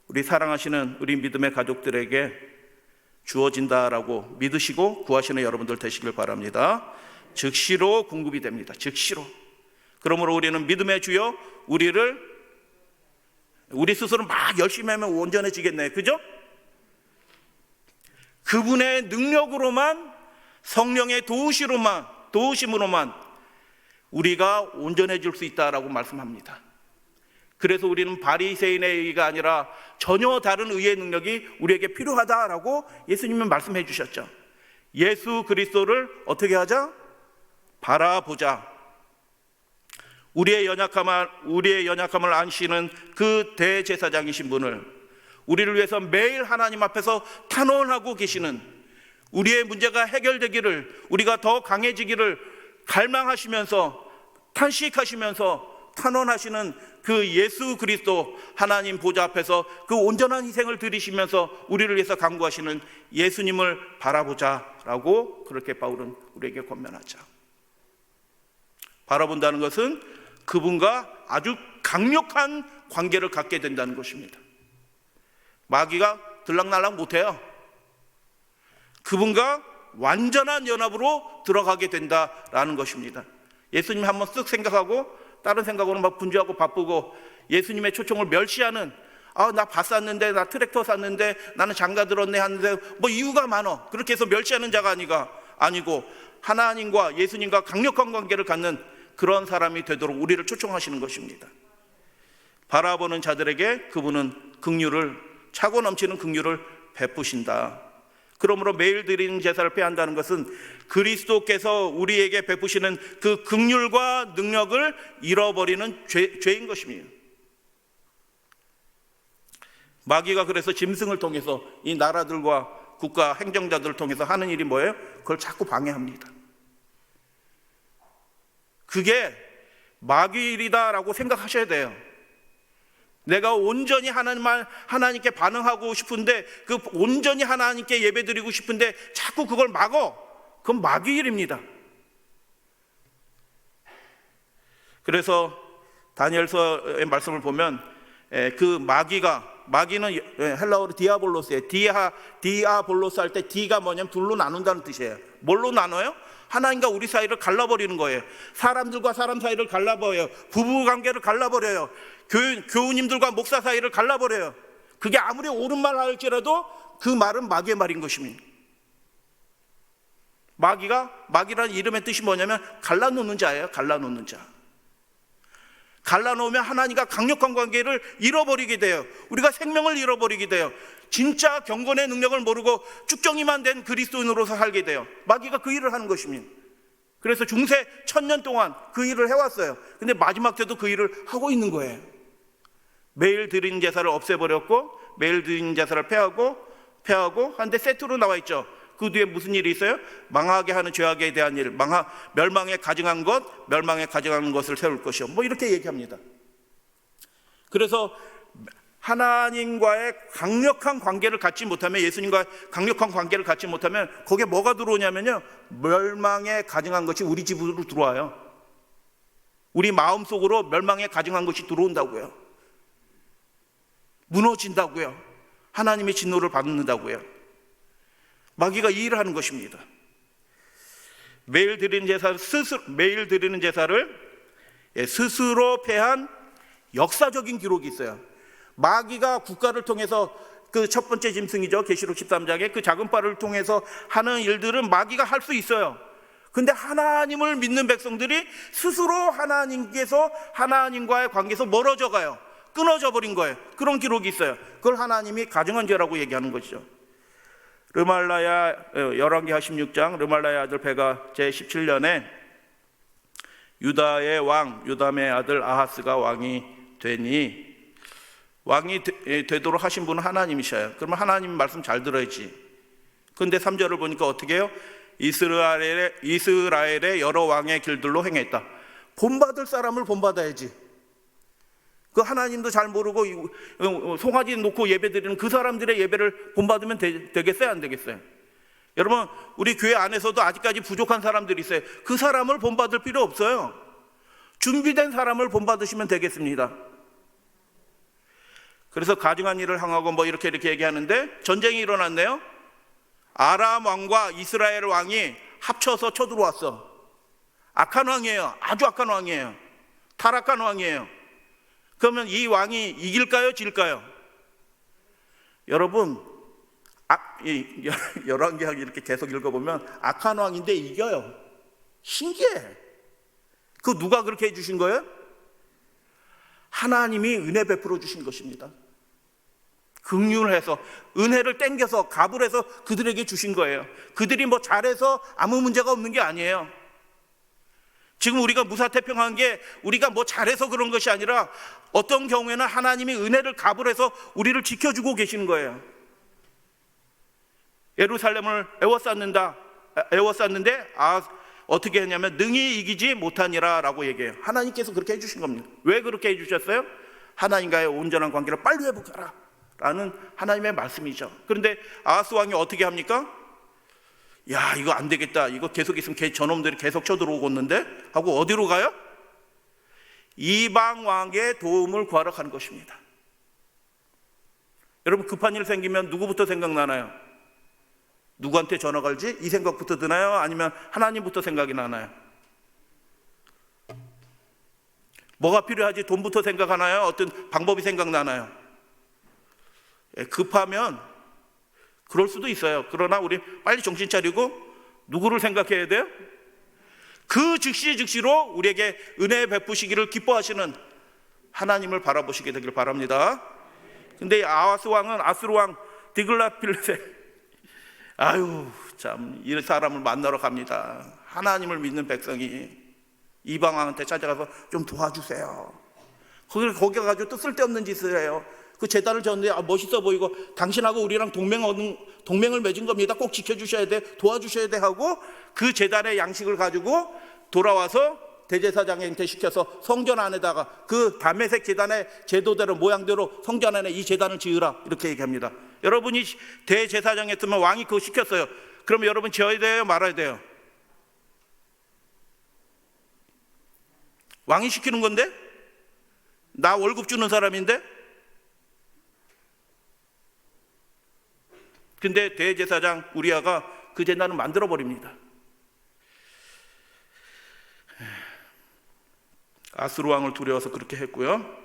우리 사랑하시는 우리 믿음의 가족들에게 주어진다라고 믿으시고 구하시는 여러분들 되시길 바랍니다. 즉시로 공급이 됩니다. 즉시로. 그러므로 우리는 믿음의 주여, 우리 스스로 막 열심히 하면 온전해지겠네요. 그죠? 그분의 능력으로만, 성령의 도우심으로만 우리가 온전해질 수 있다라고 말씀합니다. 그래서 우리는 바리새인의 의가 아니라 전혀 다른 의의 능력이 우리에게 필요하다라고 예수님은 말씀해 주셨죠. 예수 그리스도를 어떻게 하자? 바라보자. 우리의 연약함을 아시는 그 대제사장이신 분을, 우리를 위해서 매일 하나님 앞에서 탄원하고 계시는, 우리의 문제가 해결되기를, 우리가 더 강해지기를 갈망하시면서 탄식하시면서 탄원하시는 그 예수 그리스도, 하나님 보좌 앞에서 그 온전한 희생을 드리시면서 우리를 위해서 간구하시는 예수님을 바라보자라고 그렇게 바울은 우리에게 권면하죠. 바라본다는 것은 그분과 아주 강력한 관계를 갖게 된다는 것입니다. 마귀가 들락날락 못해요. 그분과 완전한 연합으로 들어가게 된다라는 것입니다. 예수님 한번 쓱 생각하고 다른 생각으로 막 분주하고 바쁘고 예수님의 초청을 멸시하는, 나 밭 샀는데, 나 트랙터 샀는데, 나는 장가 들었네 하는데 뭐 이유가 많어, 그렇게 해서 멸시하는 자가 아니고 하나님과 예수님과 강력한 관계를 갖는 그런 사람이 되도록 우리를 초청하시는 것입니다. 바라보는 자들에게 그분은 차고 넘치는 긍휼을 베푸신다. 그러므로 매일 드리는 제사를 폐한다는 것은 그리스도께서 우리에게 베푸시는 그 긍휼과 능력을 잃어버리는 죄인 것입니다. 마귀가 그래서 짐승을 통해서 이 나라들과 국가 행정자들을 통해서 하는 일이 뭐예요? 그걸 자꾸 방해합니다. 그게 마귀 일이다라고 생각하셔야 돼요. 내가 온전히 하나님께 반응하고 싶은데, 그 온전히 하나님께 예배드리고 싶은데 자꾸 그걸 막어. 그건 마귀 일입니다. 그래서 다니엘서의 말씀을 보면 그 마귀는 헬라어로 디아볼로스예요. 디아볼로스 할 때 D가 뭐냐면 둘로 나눈다는 뜻이에요. 뭘로 나눠요? 하나님과 우리 사이를 갈라버리는 거예요. 사람들과 사람 사이를 갈라버려요. 부부관계를 갈라버려요. 교우님들과 목사 사이를 갈라버려요. 그게 아무리 옳은 말 할지라도 그 말은 마귀의 말인 것입니다. 마귀라는 이름의 뜻이 뭐냐면 갈라놓는 자예요. 갈라놓는 자. 갈라놓으면 하나님과 강력한 관계를 잃어버리게 돼요. 우리가 생명을 잃어버리게 돼요. 진짜 경건의 능력을 모르고 쭉정이만 된 그리스도인으로서 살게 돼요. 마귀가 그 일을 하는 것입니다. 그래서 중세 1000년 동안 그 일을 해왔어요. 근데 마지막 때도 그 일을 하고 있는 거예요. 매일 드리는 제사를 없애버렸고 매일 드리는 제사를 폐하고 한데 세트로 나와 있죠. 그 뒤에 무슨 일이 있어요? 망하게 하는 죄악에 대한 일, 멸망에 가증한 것을 세울 것이요. 뭐 이렇게 얘기합니다. 그래서 하나님과의 강력한 관계를 갖지 못하면, 예수님과 강력한 관계를 갖지 못하면 거기에 뭐가 들어오냐면요, 멸망에 가증한 것이 우리 집으로 들어와요. 우리 마음속으로 멸망에 가증한 것이 들어온다고요. 무너진다고요. 하나님의 진노를 받는다고요. 마귀가 이 일을 하는 것입니다. 매일 드리는 제사를 스스로 폐한 역사적인 기록이 있어요. 마귀가 국가를 통해서, 그 첫 번째 짐승이죠, 계시록 13장에 그 작은 바를 통해서 하는 일들은 마귀가 할 수 있어요. 근데 하나님을 믿는 백성들이 스스로 하나님과의 관계에서 멀어져 가요. 끊어져 버린 거예요. 그런 기록이 있어요. 그걸 하나님이 가증한 죄라고 얘기하는 것이죠. 열왕기하 16장, 르말라의 아들 베가 제17년에 유다의 왕 요담의 아들 아하스가 왕이 되니, 왕이 되도록 하신 분은 하나님이셔요. 그러면 하나님 말씀 잘 들어야지. 그런데 3절을 보니까 어떻게 해요? 이스라엘의 여러 왕의 길들로 행했다. 본받을 사람을 본받아야지. 그 하나님도 잘 모르고 송아지 놓고 예배드리는 그 사람들의 예배를 본받으면 되겠어요? 안 되겠어요? 여러분, 우리 교회 안에서도 아직까지 부족한 사람들이 있어요. 그 사람을 본받을 필요 없어요. 준비된 사람을 본받으시면 되겠습니다. 그래서 가증한 일을 행하고 뭐 이렇게 얘기하는데, 전쟁이 일어났네요. 아람 왕과 이스라엘 왕이 합쳐서 쳐들어왔어. 악한 왕이에요. 아주 악한 왕이에요. 타락한 왕이에요. 그러면 이 왕이 이길까요? 질까요? 여러분, 이 열왕기하 이렇게 계속 읽어보면 악한 왕인데 이겨요. 신기해. 그 누가 그렇게 해주신 거예요? 하나님이 은혜 베풀어 주신 것입니다. 긍휼해서 은혜를 땡겨서 갑을 해서 그들에게 주신 거예요. 그들이 뭐 잘해서 아무 문제가 없는 게 아니에요. 지금 우리가 무사태평한 게 우리가 뭐 잘해서 그런 것이 아니라 어떤 경우에는 하나님이 은혜를 갑을 해서 우리를 지켜주고 계시는 거예요. 예루살렘을 에워쌌는데 어떻게 했냐면 능히 이기지 못하니라 라고 얘기해요. 하나님께서 그렇게 해주신 겁니다. 왜 그렇게 해주셨어요? 하나님과의 온전한 관계를 빨리 회복하라 라는 하나님의 말씀이죠. 그런데 아하스 왕이 어떻게 합니까? 야, 이거 안 되겠다, 이거 계속 있으면 저놈들이 계속 쳐들어오고 있는데 하고 어디로 가요? 이방 왕의 도움을 구하러 가는 것입니다. 여러분, 급한 일 생기면 누구부터 생각나나요? 누구한테 전화 걸지? 이 생각부터 드나요? 아니면 하나님부터 생각이 나나요? 뭐가 필요하지? 돈부터 생각하나요? 어떤 방법이 생각나나요? 급하면 그럴 수도 있어요. 그러나 우리 빨리 정신 차리고 누구를 생각해야 돼요? 그 즉시로 우리에게 은혜 베푸시기를 기뻐하시는 하나님을 바라보시게 되길 바랍니다. 근데 아하스 왕은 아수르 왕 디글라필레셀, 아유 참, 이 사람을 만나러 갑니다. 하나님을 믿는 백성이 이방 왕한테 찾아가서 좀 도와주세요. 거기 가가지고 또 쓸데없는 짓을 해요. 그 제단을 졌는데 멋있어 보이고 당신하고 우리랑 동맹을 맺은 겁니다. 꼭 지켜주셔야 돼, 도와주셔야 돼 하고 그 제단의 양식을 가지고 돌아와서 대제사장한테 시켜서 성전 안에다가 그 다메섹 제단의 제도대로 모양대로 성전 안에 이 제단을 지으라 이렇게 얘기합니다. 여러분이 대제사장했으면 왕이 그거 시켰어요. 그럼 여러분 지어야 돼요, 말아야 돼요? 왕이 시키는 건데? 나 월급 주는 사람인데? 근데 대제사장 우리아가 그 제단을 만들어 버립니다. 아수르 왕을 두려워서 그렇게 했고요.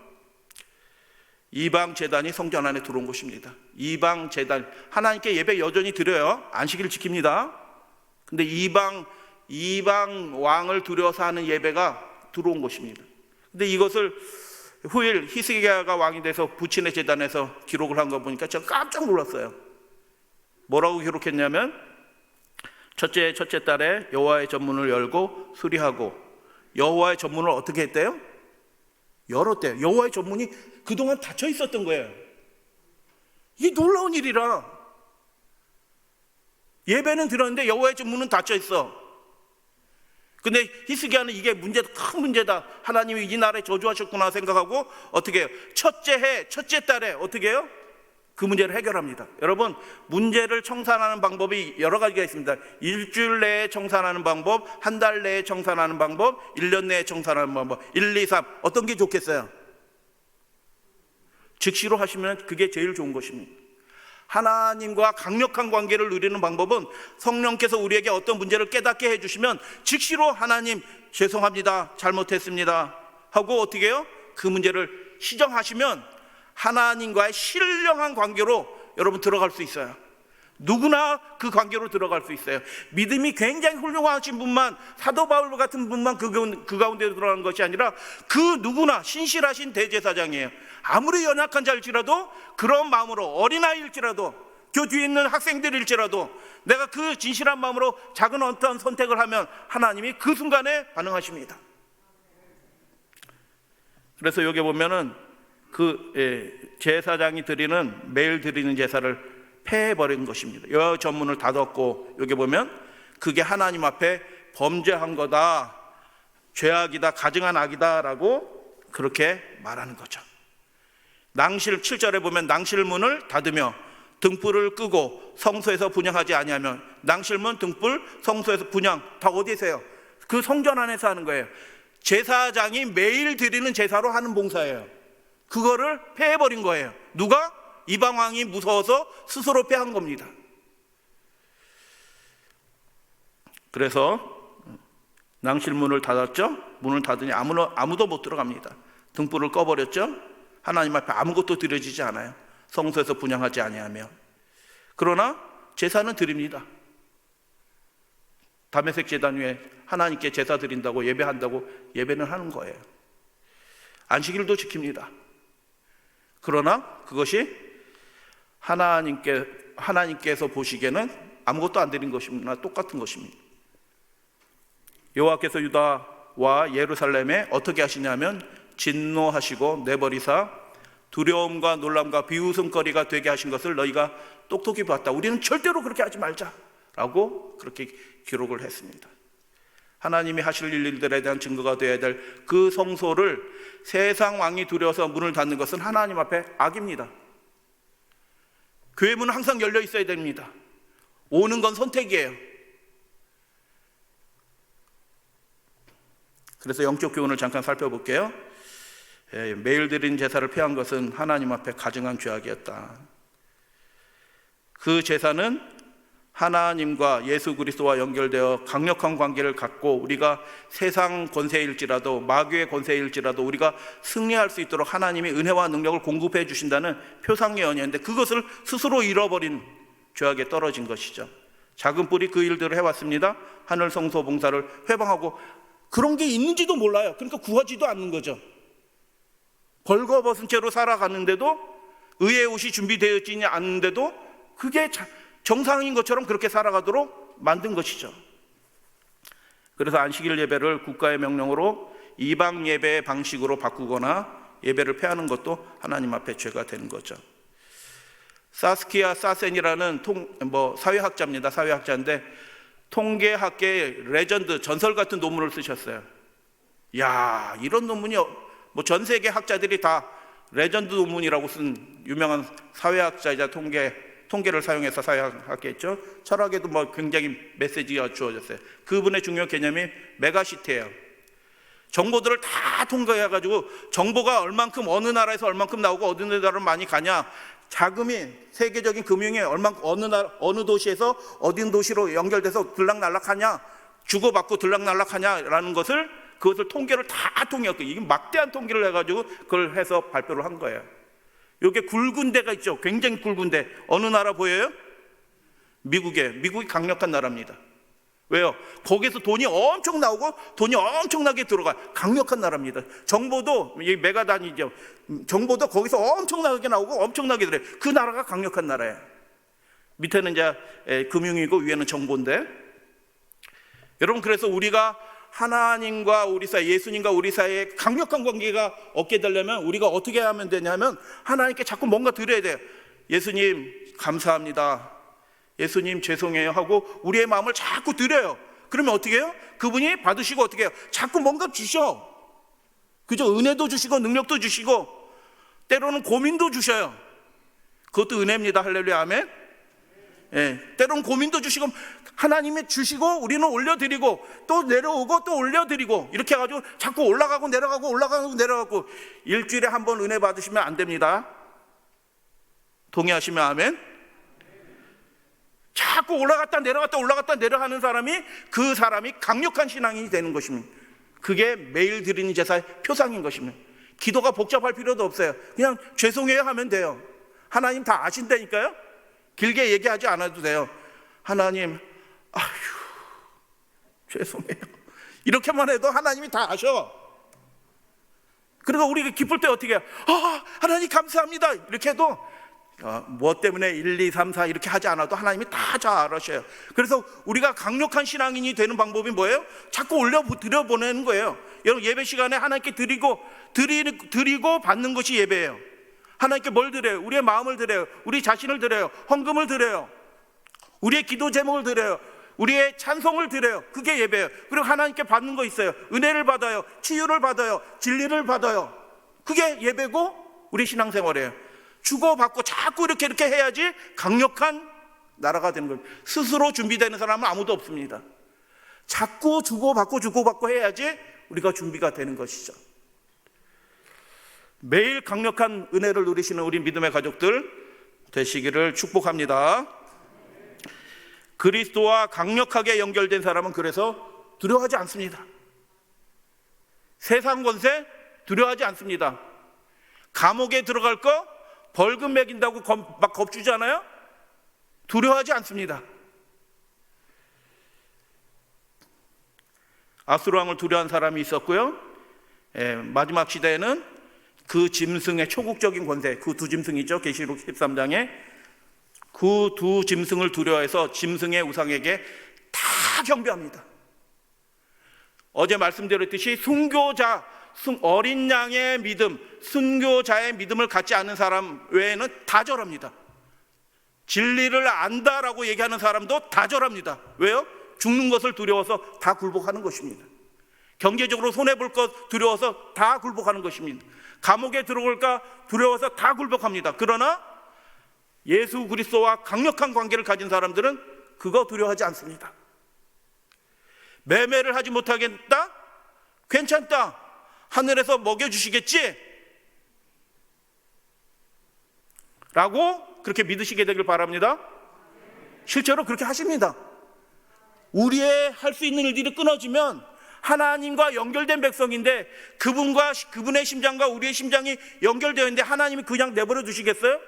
이방 제단이 성전 안에 들어온 것입니다. 이방 제단, 하나님께 예배 여전히 드려요. 안식일 지킵니다. 근데 이방 왕을 두려워서 하는 예배가 들어온 것입니다. 근데 이것을 후일 히스기야가 왕이 돼서 부친의 제단에서 기록을 한 거 보니까 제가 깜짝 놀랐어요. 뭐라고 기록했냐면 첫째 달에 여호와의 전문을 열고 수리하고, 여호와의 전문을 어떻게 했대요? 열었대요. 여호와의 전문이 그동안 닫혀 있었던 거예요. 이게 놀라운 일이라. 예배는 들었는데 여호와의 전문은 닫혀 있어. 근데 히스기야는 이게 큰 문제다, 하나님이 이 나라에 저주하셨구나 생각하고 어떻게 해요? 첫째 달에 어떻게 해요? 그 문제를 해결합니다. 여러분, 문제를 청산하는 방법이 여러 가지가 있습니다. 일주일 내에 청산하는 방법, 한 달 내에 청산하는 방법, 1년 내에 청산하는 방법, 1, 2, 3 어떤 게 좋겠어요? 즉시로 하시면 그게 제일 좋은 것입니다. 하나님과 강력한 관계를 누리는 방법은 성령께서 우리에게 어떤 문제를 깨닫게 해주시면 즉시로 하나님 죄송합니다, 잘못했습니다 하고 어떻게 해요? 그 문제를 시정하시면 하나님과의 신령한 관계로 여러분 들어갈 수 있어요. 누구나 그 관계로 들어갈 수 있어요. 믿음이 굉장히 훌륭하신 분만, 사도 바울 같은 분만 그 가운데 들어가는 것이 아니라 그 누구나 신실하신 대제사장이에요. 아무리 연약한 자일지라도 그런 마음으로, 어린아이일지라도, 그 뒤에 있는 학생들일지라도 내가 그 진실한 마음으로 작은 어떤 선택을 하면 하나님이 그 순간에 반응하십니다. 그래서 여기 보면은 제사장이 매일 드리는 제사를 폐해버린 것입니다. 여 전문을 닫았고, 여기 보면 그게 하나님 앞에 범죄한 거다, 죄악이다, 가증한 악이다라고 그렇게 말하는 거죠. 7절에 보면 낭실문을 닫으며 등불을 끄고 성소에서 분향하지 아니하면, 낭실문, 등불, 성소에서 분향 다 어디세요? 그 성전 안에서 하는 거예요. 제사장이 매일 드리는 제사로 하는 봉사예요. 그거를 폐해버린 거예요. 누가? 이방왕이 무서워서 스스로 폐한 겁니다. 그래서 낭실문을 닫았죠. 문을 닫으니 아무도 못 들어갑니다. 등불을 꺼버렸죠. 하나님 앞에 아무것도 드려지지 않아요. 성소에서 분향하지 아니하며. 그러나 제사는 드립니다. 다메섹 제단 위에 하나님께 제사 드린다고 예배한다고 예배는 하는 거예요. 안식일도 지킵니다. 그러나 그것이 하나님께서 보시기에는 아무것도 안 드린 것입니다. 똑같은 것입니다. 여호와께서 유다와 예루살렘에 어떻게 하시냐면 진노하시고 내버리사 두려움과 놀람과 비웃음거리가 되게 하신 것을 너희가 똑똑히 봤다. 우리는 절대로 그렇게 하지 말자라고 그렇게 기록을 했습니다. 하나님이 하실 일들에 대한 증거가 되어야 될 그 성소를 세상 왕이 두려워서 문을 닫는 것은 하나님 앞에 악입니다. 교회 문은 항상 열려 있어야 됩니다. 오는 건 선택이에요. 그래서 영적 교훈을 잠깐 살펴볼게요. 매일 드린 제사를 폐한 것은 하나님 앞에 가증한 죄악이었다. 그 제사는 하나님과 예수 그리스도와 연결되어 강력한 관계를 갖고 우리가 세상 권세일지라도 마귀의 권세일지라도 우리가 승리할 수 있도록 하나님이 은혜와 능력을 공급해 주신다는 표상의 언약인데 그것을 스스로 잃어버린 죄악에 떨어진 것이죠. 작은 뿔이 그 일들을 해왔습니다. 하늘 성소 봉사를 회방하고 그런 게 있는지도 몰라요. 그러니까 구하지도 않는 거죠. 벌거벗은 채로 살아가는데도 의의 옷이 준비되어 있지 않는데도 그게 정상인 것처럼 그렇게 살아가도록 만든 것이죠. 그래서 안식일 예배를 국가의 명령으로 이방 예배의 방식으로 바꾸거나 예배를 폐하는 것도 하나님 앞에 죄가 되는 거죠. 사스키아 사센이라는 사회학자입니다. 사회학자인데 통계학계의 레전드, 전설 같은 논문을 쓰셨어요. 야, 이런 논문이 전 세계 학자들이 다 레전드 논문이라고 쓴 유명한 사회학자이자 통계를 사용해서 사회학했죠. 철학에도 굉장히 메시지가 주어졌어요. 그분의 중요 개념이 메가시티예요. 정보들을 다 통과해가지고 정보가 얼만큼 어느 나라에서 얼만큼 나오고 어느 나라로 많이 가냐, 자금이 세계적인 금융이 어느 도시에서 어디 도시로 연결돼서 들락날락하냐, 주고받고 들락날락하냐라는 그것을 통계를 다 통해갖고 이게 막대한 통계를 해가지고 그걸 해서 발표를 한 거예요. 이게 굵은 데가 있죠. 굉장히 굵은 데. 어느 나라 보여요? 미국이 강력한 나라입니다. 왜요? 거기서 돈이 엄청 나오고 돈이 엄청나게 들어가. 강력한 나라입니다. 정보도 이 메가단이죠. 정보도 거기서 엄청나게 나오고 엄청나게 들어요. 그 나라가 강력한 나라예요. 밑에는 이제 금융이고 위에는 정보인데, 여러분, 그래서 우리가 하나님과 우리 사이, 예수님과 우리 사이에 강력한 관계가 얻게 되려면 우리가 어떻게 하면 되냐면 하나님께 자꾸 뭔가 드려야 돼요. 예수님 감사합니다, 예수님 죄송해요 하고 우리의 마음을 자꾸 드려요. 그러면 어떻게 해요? 그분이 받으시고 어떻게 해요? 자꾸 뭔가 주셔. 그죠? 은혜도 주시고 능력도 주시고 때로는 고민도 주셔요. 그것도 은혜입니다. 할렐루야, 아멘. 때로는 고민도 주시고 하나님이 주시고 우리는 올려드리고 또 내려오고 또 올려드리고 이렇게 해가지고 자꾸 올라가고 내려가고 올라가고 내려가고 일주일에 한 번 은혜 받으시면 안 됩니다. 동의하시면 아멘. 자꾸 올라갔다 내려가는 그 사람이 강력한 신앙인이 되는 것입니다. 그게 매일 드리는 제사의 표상인 것입니다. 기도가 복잡할 필요도 없어요. 그냥 죄송해요 하면 돼요. 하나님 다 아신다니까요. 길게 얘기하지 않아도 돼요. 하나님, 죄송해요. 이렇게만 해도 하나님이 다 아셔. 그리고 우리가 기쁠 때 어떻게 해요? 하나님 감사합니다. 이렇게 해도 뭐 때문에 1, 2, 3, 4 이렇게 하지 않아도 하나님이 다 잘 아셔요. 그래서 우리가 강력한 신앙인이 되는 방법이 뭐예요? 자꾸 드려보내는 거예요. 여러분, 예배 시간에 하나님께 드리고 받는 것이 예배예요. 하나님께 뭘 드려요? 우리의 마음을 드려요. 우리 자신을 드려요. 헌금을 드려요. 우리의 기도 제목을 드려요. 우리의 찬송을 드려요. 그게 예배예요. 그리고 하나님께 받는 거 있어요. 은혜를 받아요. 치유를 받아요. 진리를 받아요. 그게 예배고 우리 신앙생활이에요. 주고받고 자꾸 이렇게 해야지 강력한 나라가 되는 거예요. 스스로 준비되는 사람은 아무도 없습니다. 자꾸 주고받고 해야지 우리가 준비가 되는 것이죠. 매일 강력한 은혜를 누리시는 우리 믿음의 가족들 되시기를 축복합니다. 그리스도와 강력하게 연결된 사람은 그래서 두려워하지 않습니다. 세상 권세 두려워하지 않습니다. 감옥에 들어갈 거 벌금 매긴다고 막 겁주잖아요. 두려워하지 않습니다. 아수르 왕을 두려워한 사람이 있었고요. 마지막 시대에는 그 짐승의 초국적인 권세, 그 두 짐승이죠. 계시록 13장에 그 두 짐승을 두려워해서 짐승의 우상에게 다 경배합니다. 어제 말씀드렸듯이 순교자, 어린 양의 믿음, 순교자의 믿음을 갖지 않는 사람 외에는 다 절합니다. 진리를 안다라고 얘기하는 사람도 다 절합니다. 왜요? 죽는 것을 두려워서 다 굴복하는 것입니다. 경제적으로 손해볼 것 두려워서 다 굴복하는 것입니다. 감옥에 들어올까 두려워서 다 굴복합니다. 그러나 예수 그리스도와 강력한 관계를 가진 사람들은 그거 두려워하지 않습니다. 매매를 하지 못하겠다? 괜찮다. 하늘에서 먹여주시겠지? 라고 그렇게 믿으시게 되길 바랍니다. 실제로 그렇게 하십니다. 우리의 할 수 있는 일들이 끊어지면 하나님과 연결된 백성인데 그분의 심장과 우리의 심장이 연결되어 있는데 하나님이 그냥 내버려 두시겠어요?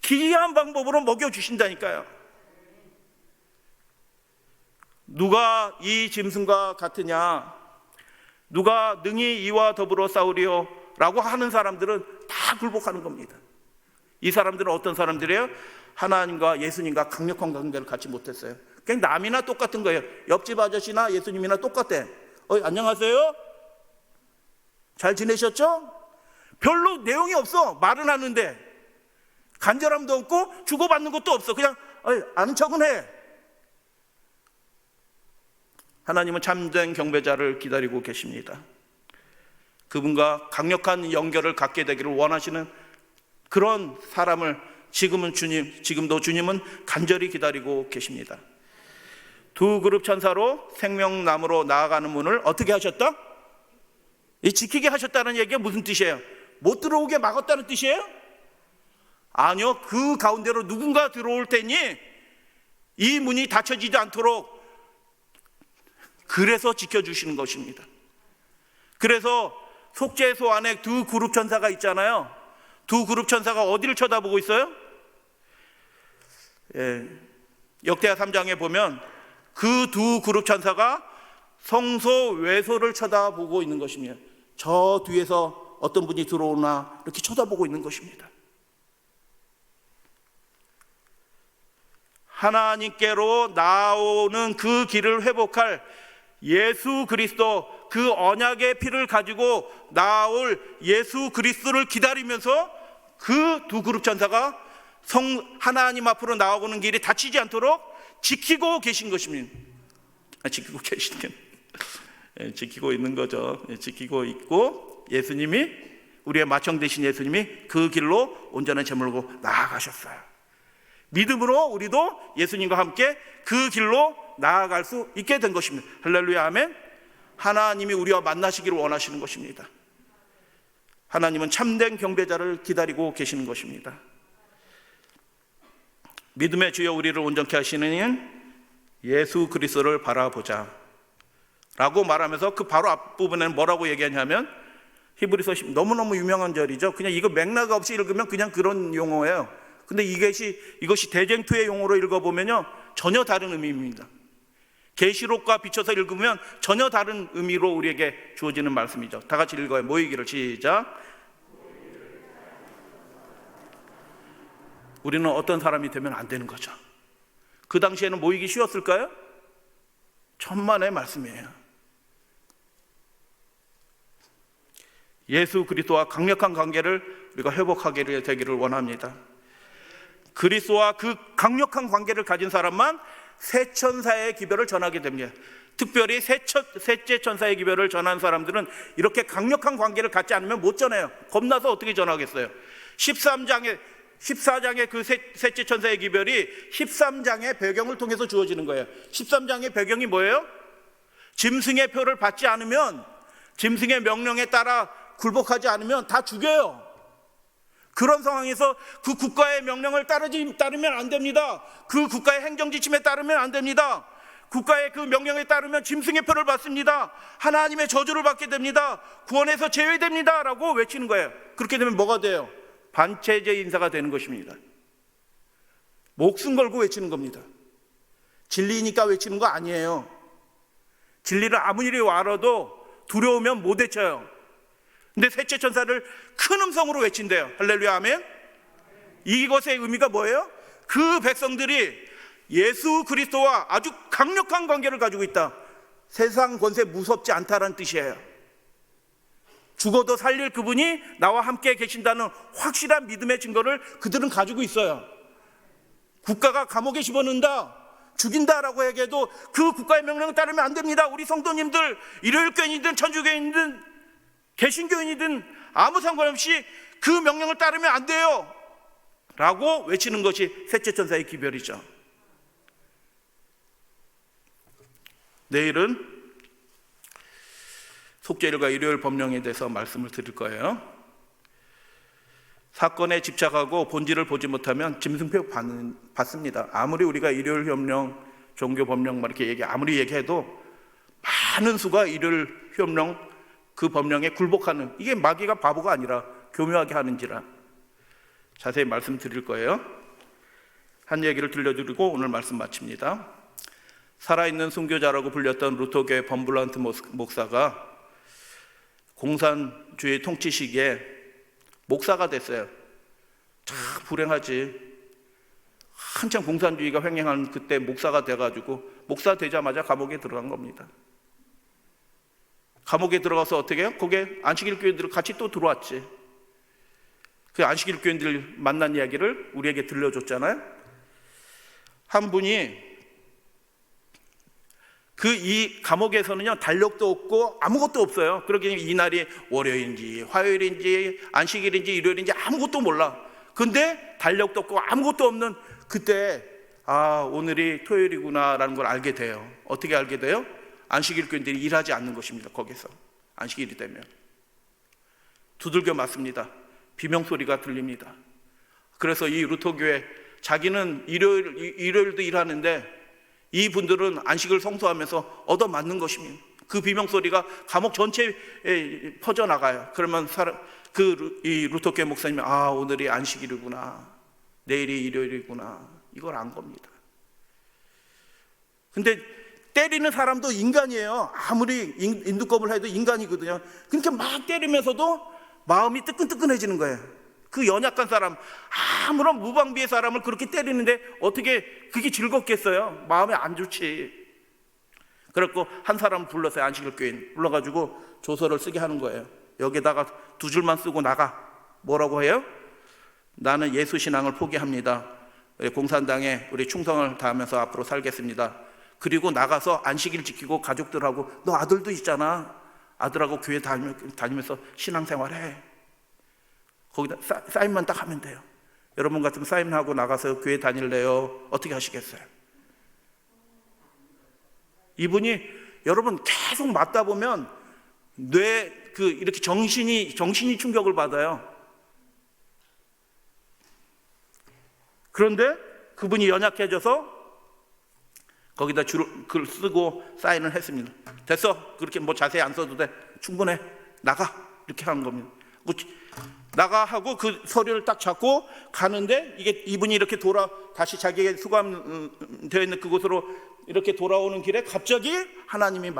기이한 방법으로 먹여주신다니까요. 누가 이 짐승과 같으냐? 누가 능히 이와 더불어 싸우리요? 라고 하는 사람들은 다 굴복하는 겁니다. 이 사람들은 어떤 사람들이에요? 하나님과 예수님과 강력한 관계를 갖지 못했어요. 그냥 남이나 똑같은 거예요. 옆집 아저씨나 예수님이나 똑같대. 안녕하세요? 잘 지내셨죠? 별로 내용이 없어. 말은 하는데 간절함도 없고 주고받는 것도 없어. 그냥 아는 척은 해. 하나님은 참된 경배자를 기다리고 계십니다. 그분과 강력한 연결을 갖게 되기를 원하시는 그런 사람을 지금도 주님은 간절히 기다리고 계십니다. 두 그룹 천사로 생명나무로 나아가는 문을 어떻게 하셨다? 지키게 하셨다는 얘기가 무슨 뜻이에요? 못 들어오게 막았다는 뜻이에요? 아니요, 그 가운데로 누군가 들어올 테니 이 문이 닫혀지지 않도록 그래서 지켜주시는 것입니다. 그래서 속죄소 안에 두 그룹 천사가 있잖아요. 두 그룹 천사가 어디를 쳐다보고 있어요? 역대하 3장에 보면 그 두 그룹 천사가 성소 외소를 쳐다보고 있는 것입니다. 저 뒤에서 어떤 분이 들어오나 이렇게 쳐다보고 있는 것입니다. 하나님께로 나오는 그 길을 회복할 예수 그리스도, 그 언약의 피를 가지고 나올 예수 그리스도를 기다리면서 그 두 그룹 천사가 하나님 앞으로 나아오는 길이 닫히지 않도록 지키고 계신 것입니다. 지키고 계시는 지키고 있는 거죠. 지키고 있고 예수님이, 우리의 마청 되신 예수님이 그 길로 온전한 제물고 나아가셨어요. 믿음으로 우리도 예수님과 함께 그 길로 나아갈 수 있게 된 것입니다. 할렐루야, 아멘. 하나님이 우리와 만나시기를 원하시는 것입니다. 하나님은 참된 경배자를 기다리고 계시는 것입니다. 믿음의 주여 우리를 온전케 하시는 이는 예수 그리스도를 바라보자 라고 말하면서 그 바로 앞부분에는 뭐라고 얘기하냐면 히브리서 너무너무 유명한 절이죠. 그냥 이거 맥락 없이 읽으면 그냥 그런 용어예요. 근데 이것이 대쟁투의 용어로 읽어보면요 전혀 다른 의미입니다. 계시록과 비춰서 읽으면 전혀 다른 의미로 우리에게 주어지는 말씀이죠. 다 같이 읽어요. 모이기를 시작. 우리는 어떤 사람이 되면 안 되는 거죠. 그 당시에는 모이기 쉬웠을까요? 천만의 말씀이에요. 예수 그리스도와 강력한 관계를 우리가 회복하게 되기를 원합니다. 그리스도와 그 강력한 관계를 가진 사람만 새 천사의 기별을 전하게 됩니다. 특별히 셋째 천사의 기별을 전한 사람들은 이렇게 강력한 관계를 갖지 않으면 못 전해요. 겁나서 어떻게 전하겠어요? 14장의 그 셋째 천사의 기별이 13장의 배경을 통해서 주어지는 거예요. 13장의 배경이 뭐예요? 짐승의 표를 받지 않으면, 짐승의 명령에 따라 굴복하지 않으면 다 죽여요. 그런 상황에서 그 국가의 명령을 따르면 안 됩니다. 그 국가의 행정지침에 따르면 안 됩니다. 국가의 그 명령에 따르면 짐승의 표를 받습니다. 하나님의 저주를 받게 됩니다. 구원에서 제외됩니다 라고 외치는 거예요. 그렇게 되면 뭐가 돼요? 반체제 인사가 되는 것입니다. 목숨 걸고 외치는 겁니다. 진리니까 외치는 거 아니에요. 진리를 아무리 알아도 두려우면 못 외쳐요. 근데 셋째 천사를 큰 음성으로 외친대요. 할렐루야, 아멘. 이것의 의미가 뭐예요? 그 백성들이 예수 그리스도와 아주 강력한 관계를 가지고 있다. 세상 권세 무섭지 않다라는 뜻이에요. 죽어도 살릴 그분이 나와 함께 계신다는 확실한 믿음의 증거를 그들은 가지고 있어요. 국가가 감옥에 집어넣는다, 죽인다라고 얘기해도 그 국가의 명령에 따르면 안 됩니다. 우리 성도님들, 일요일교인이든 천주교인이든 개신교인이든 아무 상관없이 그 명령을 따르면 안 돼요 라고 외치는 것이 셋째 천사의 기별이죠. 내일은 속죄일과 일요일 법령에 대해서 말씀을 드릴 거예요. 사건에 집착하고 본질을 보지 못하면 짐승표 받습니다. 아무리 우리가 일요일 협령, 종교 법령 이렇게 아무리 얘기해도 많은 수가 일요일 협령 그 법령에 굴복하는, 이게 마귀가 바보가 아니라 교묘하게 하는지라 자세히 말씀드릴 거예요. 한 얘기를 들려드리고 오늘 말씀 마칩니다. 살아있는 순교자라고 불렸던 루터교의 범블란트 목사가 공산주의 통치 시기에 목사가 됐어요. 참 불행하지. 한참 공산주의가 횡행한 그때 목사가 돼가지고 목사 되자마자 감옥에 들어간 겁니다. 감옥에 들어가서 어떻게 해요? 거기에 안식일 교인들 같이 또 들어왔지. 그 안식일 교인들 만난 이야기를 우리에게 들려줬잖아요. 한 분이 이 감옥에서는요, 달력도 없고 아무것도 없어요. 그러기 이 날이 월요일인지 화요일인지 안식일인지 일요일인지 아무것도 몰라. 근데 달력도 없고 아무것도 없는 그때 오늘이 토요일이구나 라는 걸 알게 돼요. 어떻게 알게 돼요? 안식일 교인들이 일하지 않는 것입니다. 거기서 안식일이 되면 두들겨 맞습니다. 비명소리가 들립니다. 그래서 이 루터교회, 자기는 일요일도 일하는데 이 분들은 안식을 성수하면서 얻어맞는 것입니다. 그 비명소리가 감옥 전체에 퍼져나가요. 그러면 이 루터교회 목사님이 오늘이 안식일이구나, 내일이 일요일이구나, 이걸 안 겁니다. 근데 때리는 사람도 인간이에요. 아무리 인두껍을 해도 인간이거든요. 그러니까 막 때리면서도 마음이 뜨끈뜨끈해지는 거예요. 그 연약한 사람, 아무런 무방비의 사람을 그렇게 때리는데 어떻게 그게 즐겁겠어요? 마음에 안 좋지. 그래갖고 한 사람 불렀어요. 안식일 교인 불러가지고 조서를 쓰게 하는 거예요. 여기다가 2줄만 쓰고 나가. 뭐라고 해요? 나는 예수 신앙을 포기합니다. 공산당에 우리 충성을 다하면서 앞으로 살겠습니다. 그리고 나가서 안식일 지키고 가족들하고, 너 아들도 있잖아, 아들하고 교회 다니면서 신앙생활해. 거기다 사인만 딱 하면 돼요. 여러분 같으면 사인하고 나가서 교회 다닐래요? 어떻게 하시겠어요? 이분이 여러분 계속 맞다 보면 이렇게 정신이 충격을 받아요. 그런데 그분이 연약해져서 거기다 글 쓰고 사인을 했습니다. 됐어, 그렇게 자세히 안 써도 돼, 충분해, 나가, 이렇게 하는 겁니다. 나가 하고 그 서류를 딱 잡고 가는데, 이분이 이렇게 다시 자기의 수감되어 있는 그곳으로 이렇게 돌아오는 길에 갑자기 하나님이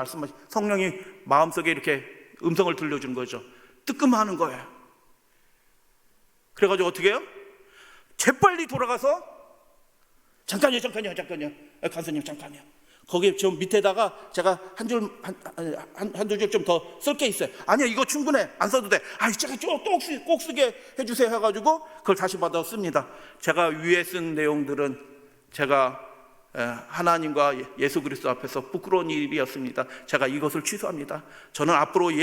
성령이 마음속에 이렇게 음성을 들려주는 거죠. 뜨끔하는 거예요. 그래가지고 어떻게 해요? 재빨리 돌아가서 잠깐요. 간사님 잠깐요. 거기 저 밑에다가 제가 한두 줄 좀 더 쓸 게 있어요. 아니요, 이거 충분해, 안 써도 돼. 제가 꼭 쓰게 해주세요 해가지고 그걸 다시 받아 씁니다. 제가 위에 쓴 내용들은 제가 하나님과 예수 그리스도 앞에서 부끄러운 일이었습니다. 제가 이것을 취소합니다. 저는 앞으로도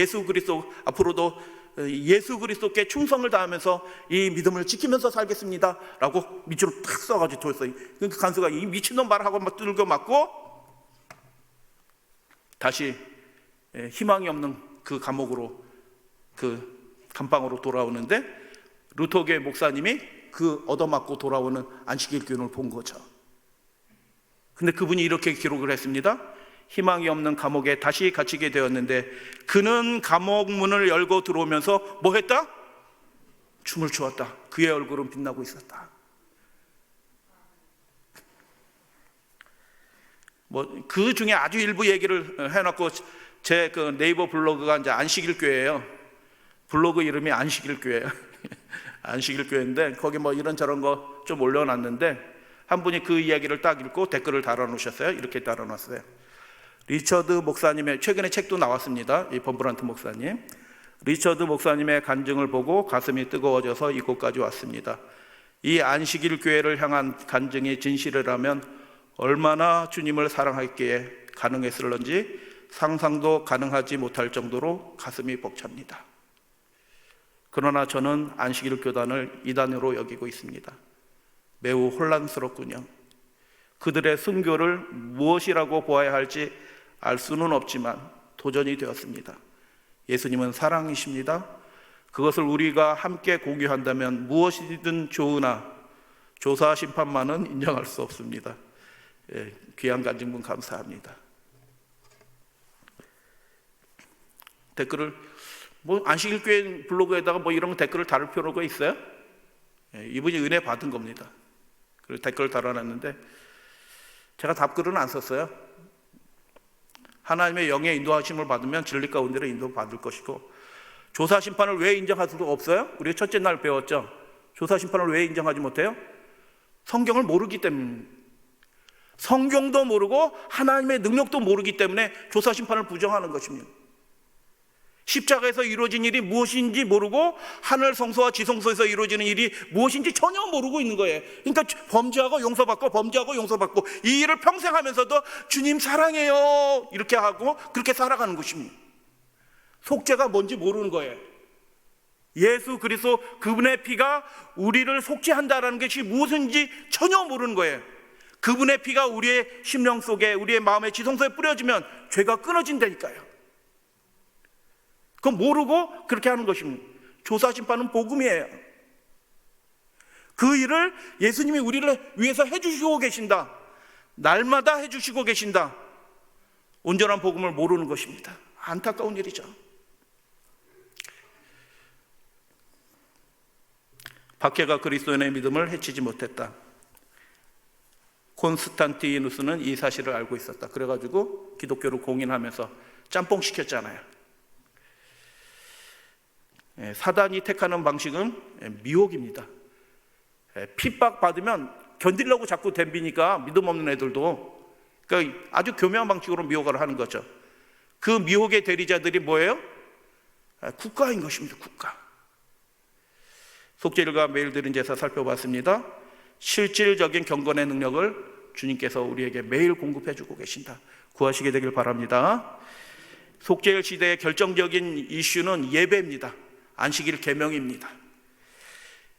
예수 그리스도께 충성을 다하면서 이 믿음을 지키면서 살겠습니다 라고 밑으로 탁 써가지고 뒀어요. 그러니까 간수가 이 미친놈 말하고 막 두들겨 맞고 다시 희망이 없는 그 감옥으로, 그 감방으로 돌아오는데, 루터교회 목사님이 그 얻어맞고 돌아오는 안식일 교인을 본 거죠. 근데 그분이 이렇게 기록을 했습니다. 희망이 없는 감옥에 다시 갇히게 되었는데 그는 감옥 문을 열고 들어오면서 뭐 했다? 춤을 추었다. 그의 얼굴은 빛나고 있었다. 뭐 그 중에 아주 일부 얘기를 해놓고 제 그 네이버 블로그가 이제 안식일 교회예요. 블로그 이름이 안식일 교회예요. 안식일 교회인데 거기 뭐 이런저런 거 좀 올려놨는데 한 분이 그 이야기를 딱 읽고 댓글을 달아놓으셨어요. 이렇게 달아놨어요. 리처드 목사님의 최근에 책도 나왔습니다. 이 범브란트 목사님. 리처드 목사님의 간증을 보고 가슴이 뜨거워져서 이곳까지 왔습니다. 이 안식일 교회를 향한 간증이 진실이라면 얼마나 주님을 사랑했기에 가능했을런지 상상도 가능하지 못할 정도로 가슴이 벅찹니다. 그러나 저는 안식일 교단을 이단으로 여기고 있습니다. 매우 혼란스럽군요. 그들의 순교를 무엇이라고 보아야 할지 알 수는 없지만 도전이 되었습니다. 예수님은 사랑이십니다. 그것을 우리가 함께 공유한다면 무엇이든 좋으나 조사 심판만은 인정할 수 없습니다. 귀한 간증분 감사합니다. 댓글을 뭐 안식일 교회 블로그에다가 뭐 이런 댓글을 달을 필요가 있어요? 이분이 은혜 받은 겁니다. 그래서 댓글을 달아놨는데 제가 답글은 안 썼어요. 하나님의 영의 인도하심을 받으면 진리 가운데로 인도받을 것이고, 조사 심판을 왜 인정할 수가 없어요? 우리 첫째 날 배웠죠. 조사 심판을 왜 인정하지 못해요? 성경을 모르기 때문에. 성경도 모르고 하나님의 능력도 모르기 때문에 조사 심판을 부정하는 것입니다. 십자가에서 이루어진 일이 무엇인지 모르고 하늘 성소와 지성소에서 이루어지는 일이 무엇인지 전혀 모르고 있는 거예요. 그러니까 범죄하고 용서받고 범죄하고 용서받고 이 일을 평생 하면서도 주님 사랑해요 이렇게 하고 그렇게 살아가는 것입니다. 속죄가 뭔지 모르는 거예요. 예수 그리스도 그분의 피가 우리를 속죄한다는 것이 무엇인지 전혀 모르는 거예요. 그분의 피가 우리의 심령 속에 우리의 마음의 지성소에 뿌려지면 죄가 끊어진다니까요. 그건 모르고 그렇게 하는 것입니다. 조사심판은 복음이에요. 그 일을 예수님이 우리를 위해서 해주시고 계신다. 날마다 해주시고 계신다. 온전한 복음을 모르는 것입니다. 안타까운 일이죠. 박해가 그리스도인의 믿음을 해치지 못했다. 콘스탄티누스는 이 사실을 알고 있었다. 그래가지고 기독교를 공인하면서 짬뽕 시켰잖아요. 사단이 택하는 방식은 미혹입니다. 핍박받으면 견디려고 자꾸 덤비니까 믿음 없는 애들도 그러니까 아주 교묘한 방식으로 미혹을 하는 거죠. 그 미혹의 대리자들이 뭐예요? 국가인 것입니다. 국가. 속죄일과 매일 드린 제사 살펴봤습니다. 실질적인 경건의 능력을 주님께서 우리에게 매일 공급해 주고 계신다. 구하시게 되길 바랍니다. 속죄일 시대의 결정적인 이슈는 예배입니다. 안식일 계명입니다.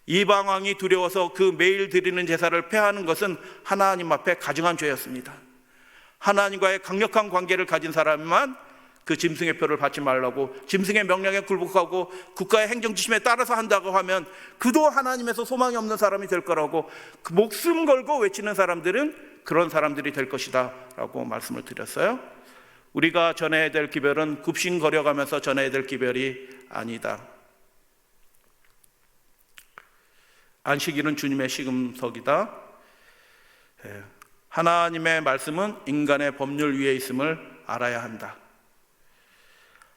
이방 왕이 두려워서 그 매일 드리는 제사를 폐하는 것은 하나님 앞에 가증한 죄였습니다. 하나님과의 강력한 관계를 가진 사람만 그 짐승의 표를 받지 말라고 짐승의 명령에 굴복하고 국가의 행정지심에 따라서 한다고 하면 그도 하나님에서 소망이 없는 사람이 될 거라고 그 목숨 걸고 외치는 사람들은 그런 사람들이 될 것이다 라고 말씀을 드렸어요. 우리가 전해야 될 기별은 굽신거려가면서 전해야 될 기별이 아니다. 안식일은 주님의 시금석이다. 하나님의 말씀은 인간의 법률 위에 있음을 알아야 한다.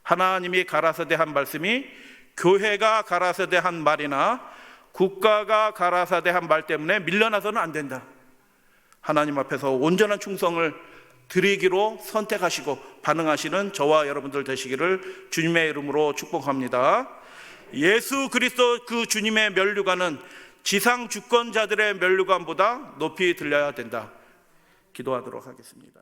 하나님이 가라사대 한 말씀이 교회가 가라사대 한 말이나 국가가 가라사대 한 말 때문에 밀려나서는 안 된다. 하나님 앞에서 온전한 충성을 드리기로 선택하시고 반응하시는 저와 여러분들 되시기를 주님의 이름으로 축복합니다. 예수 그리스도 그 주님의 면류관은 지상 주권자들의 면류관보다 높이 들려야 된다. 기도하도록 하겠습니다.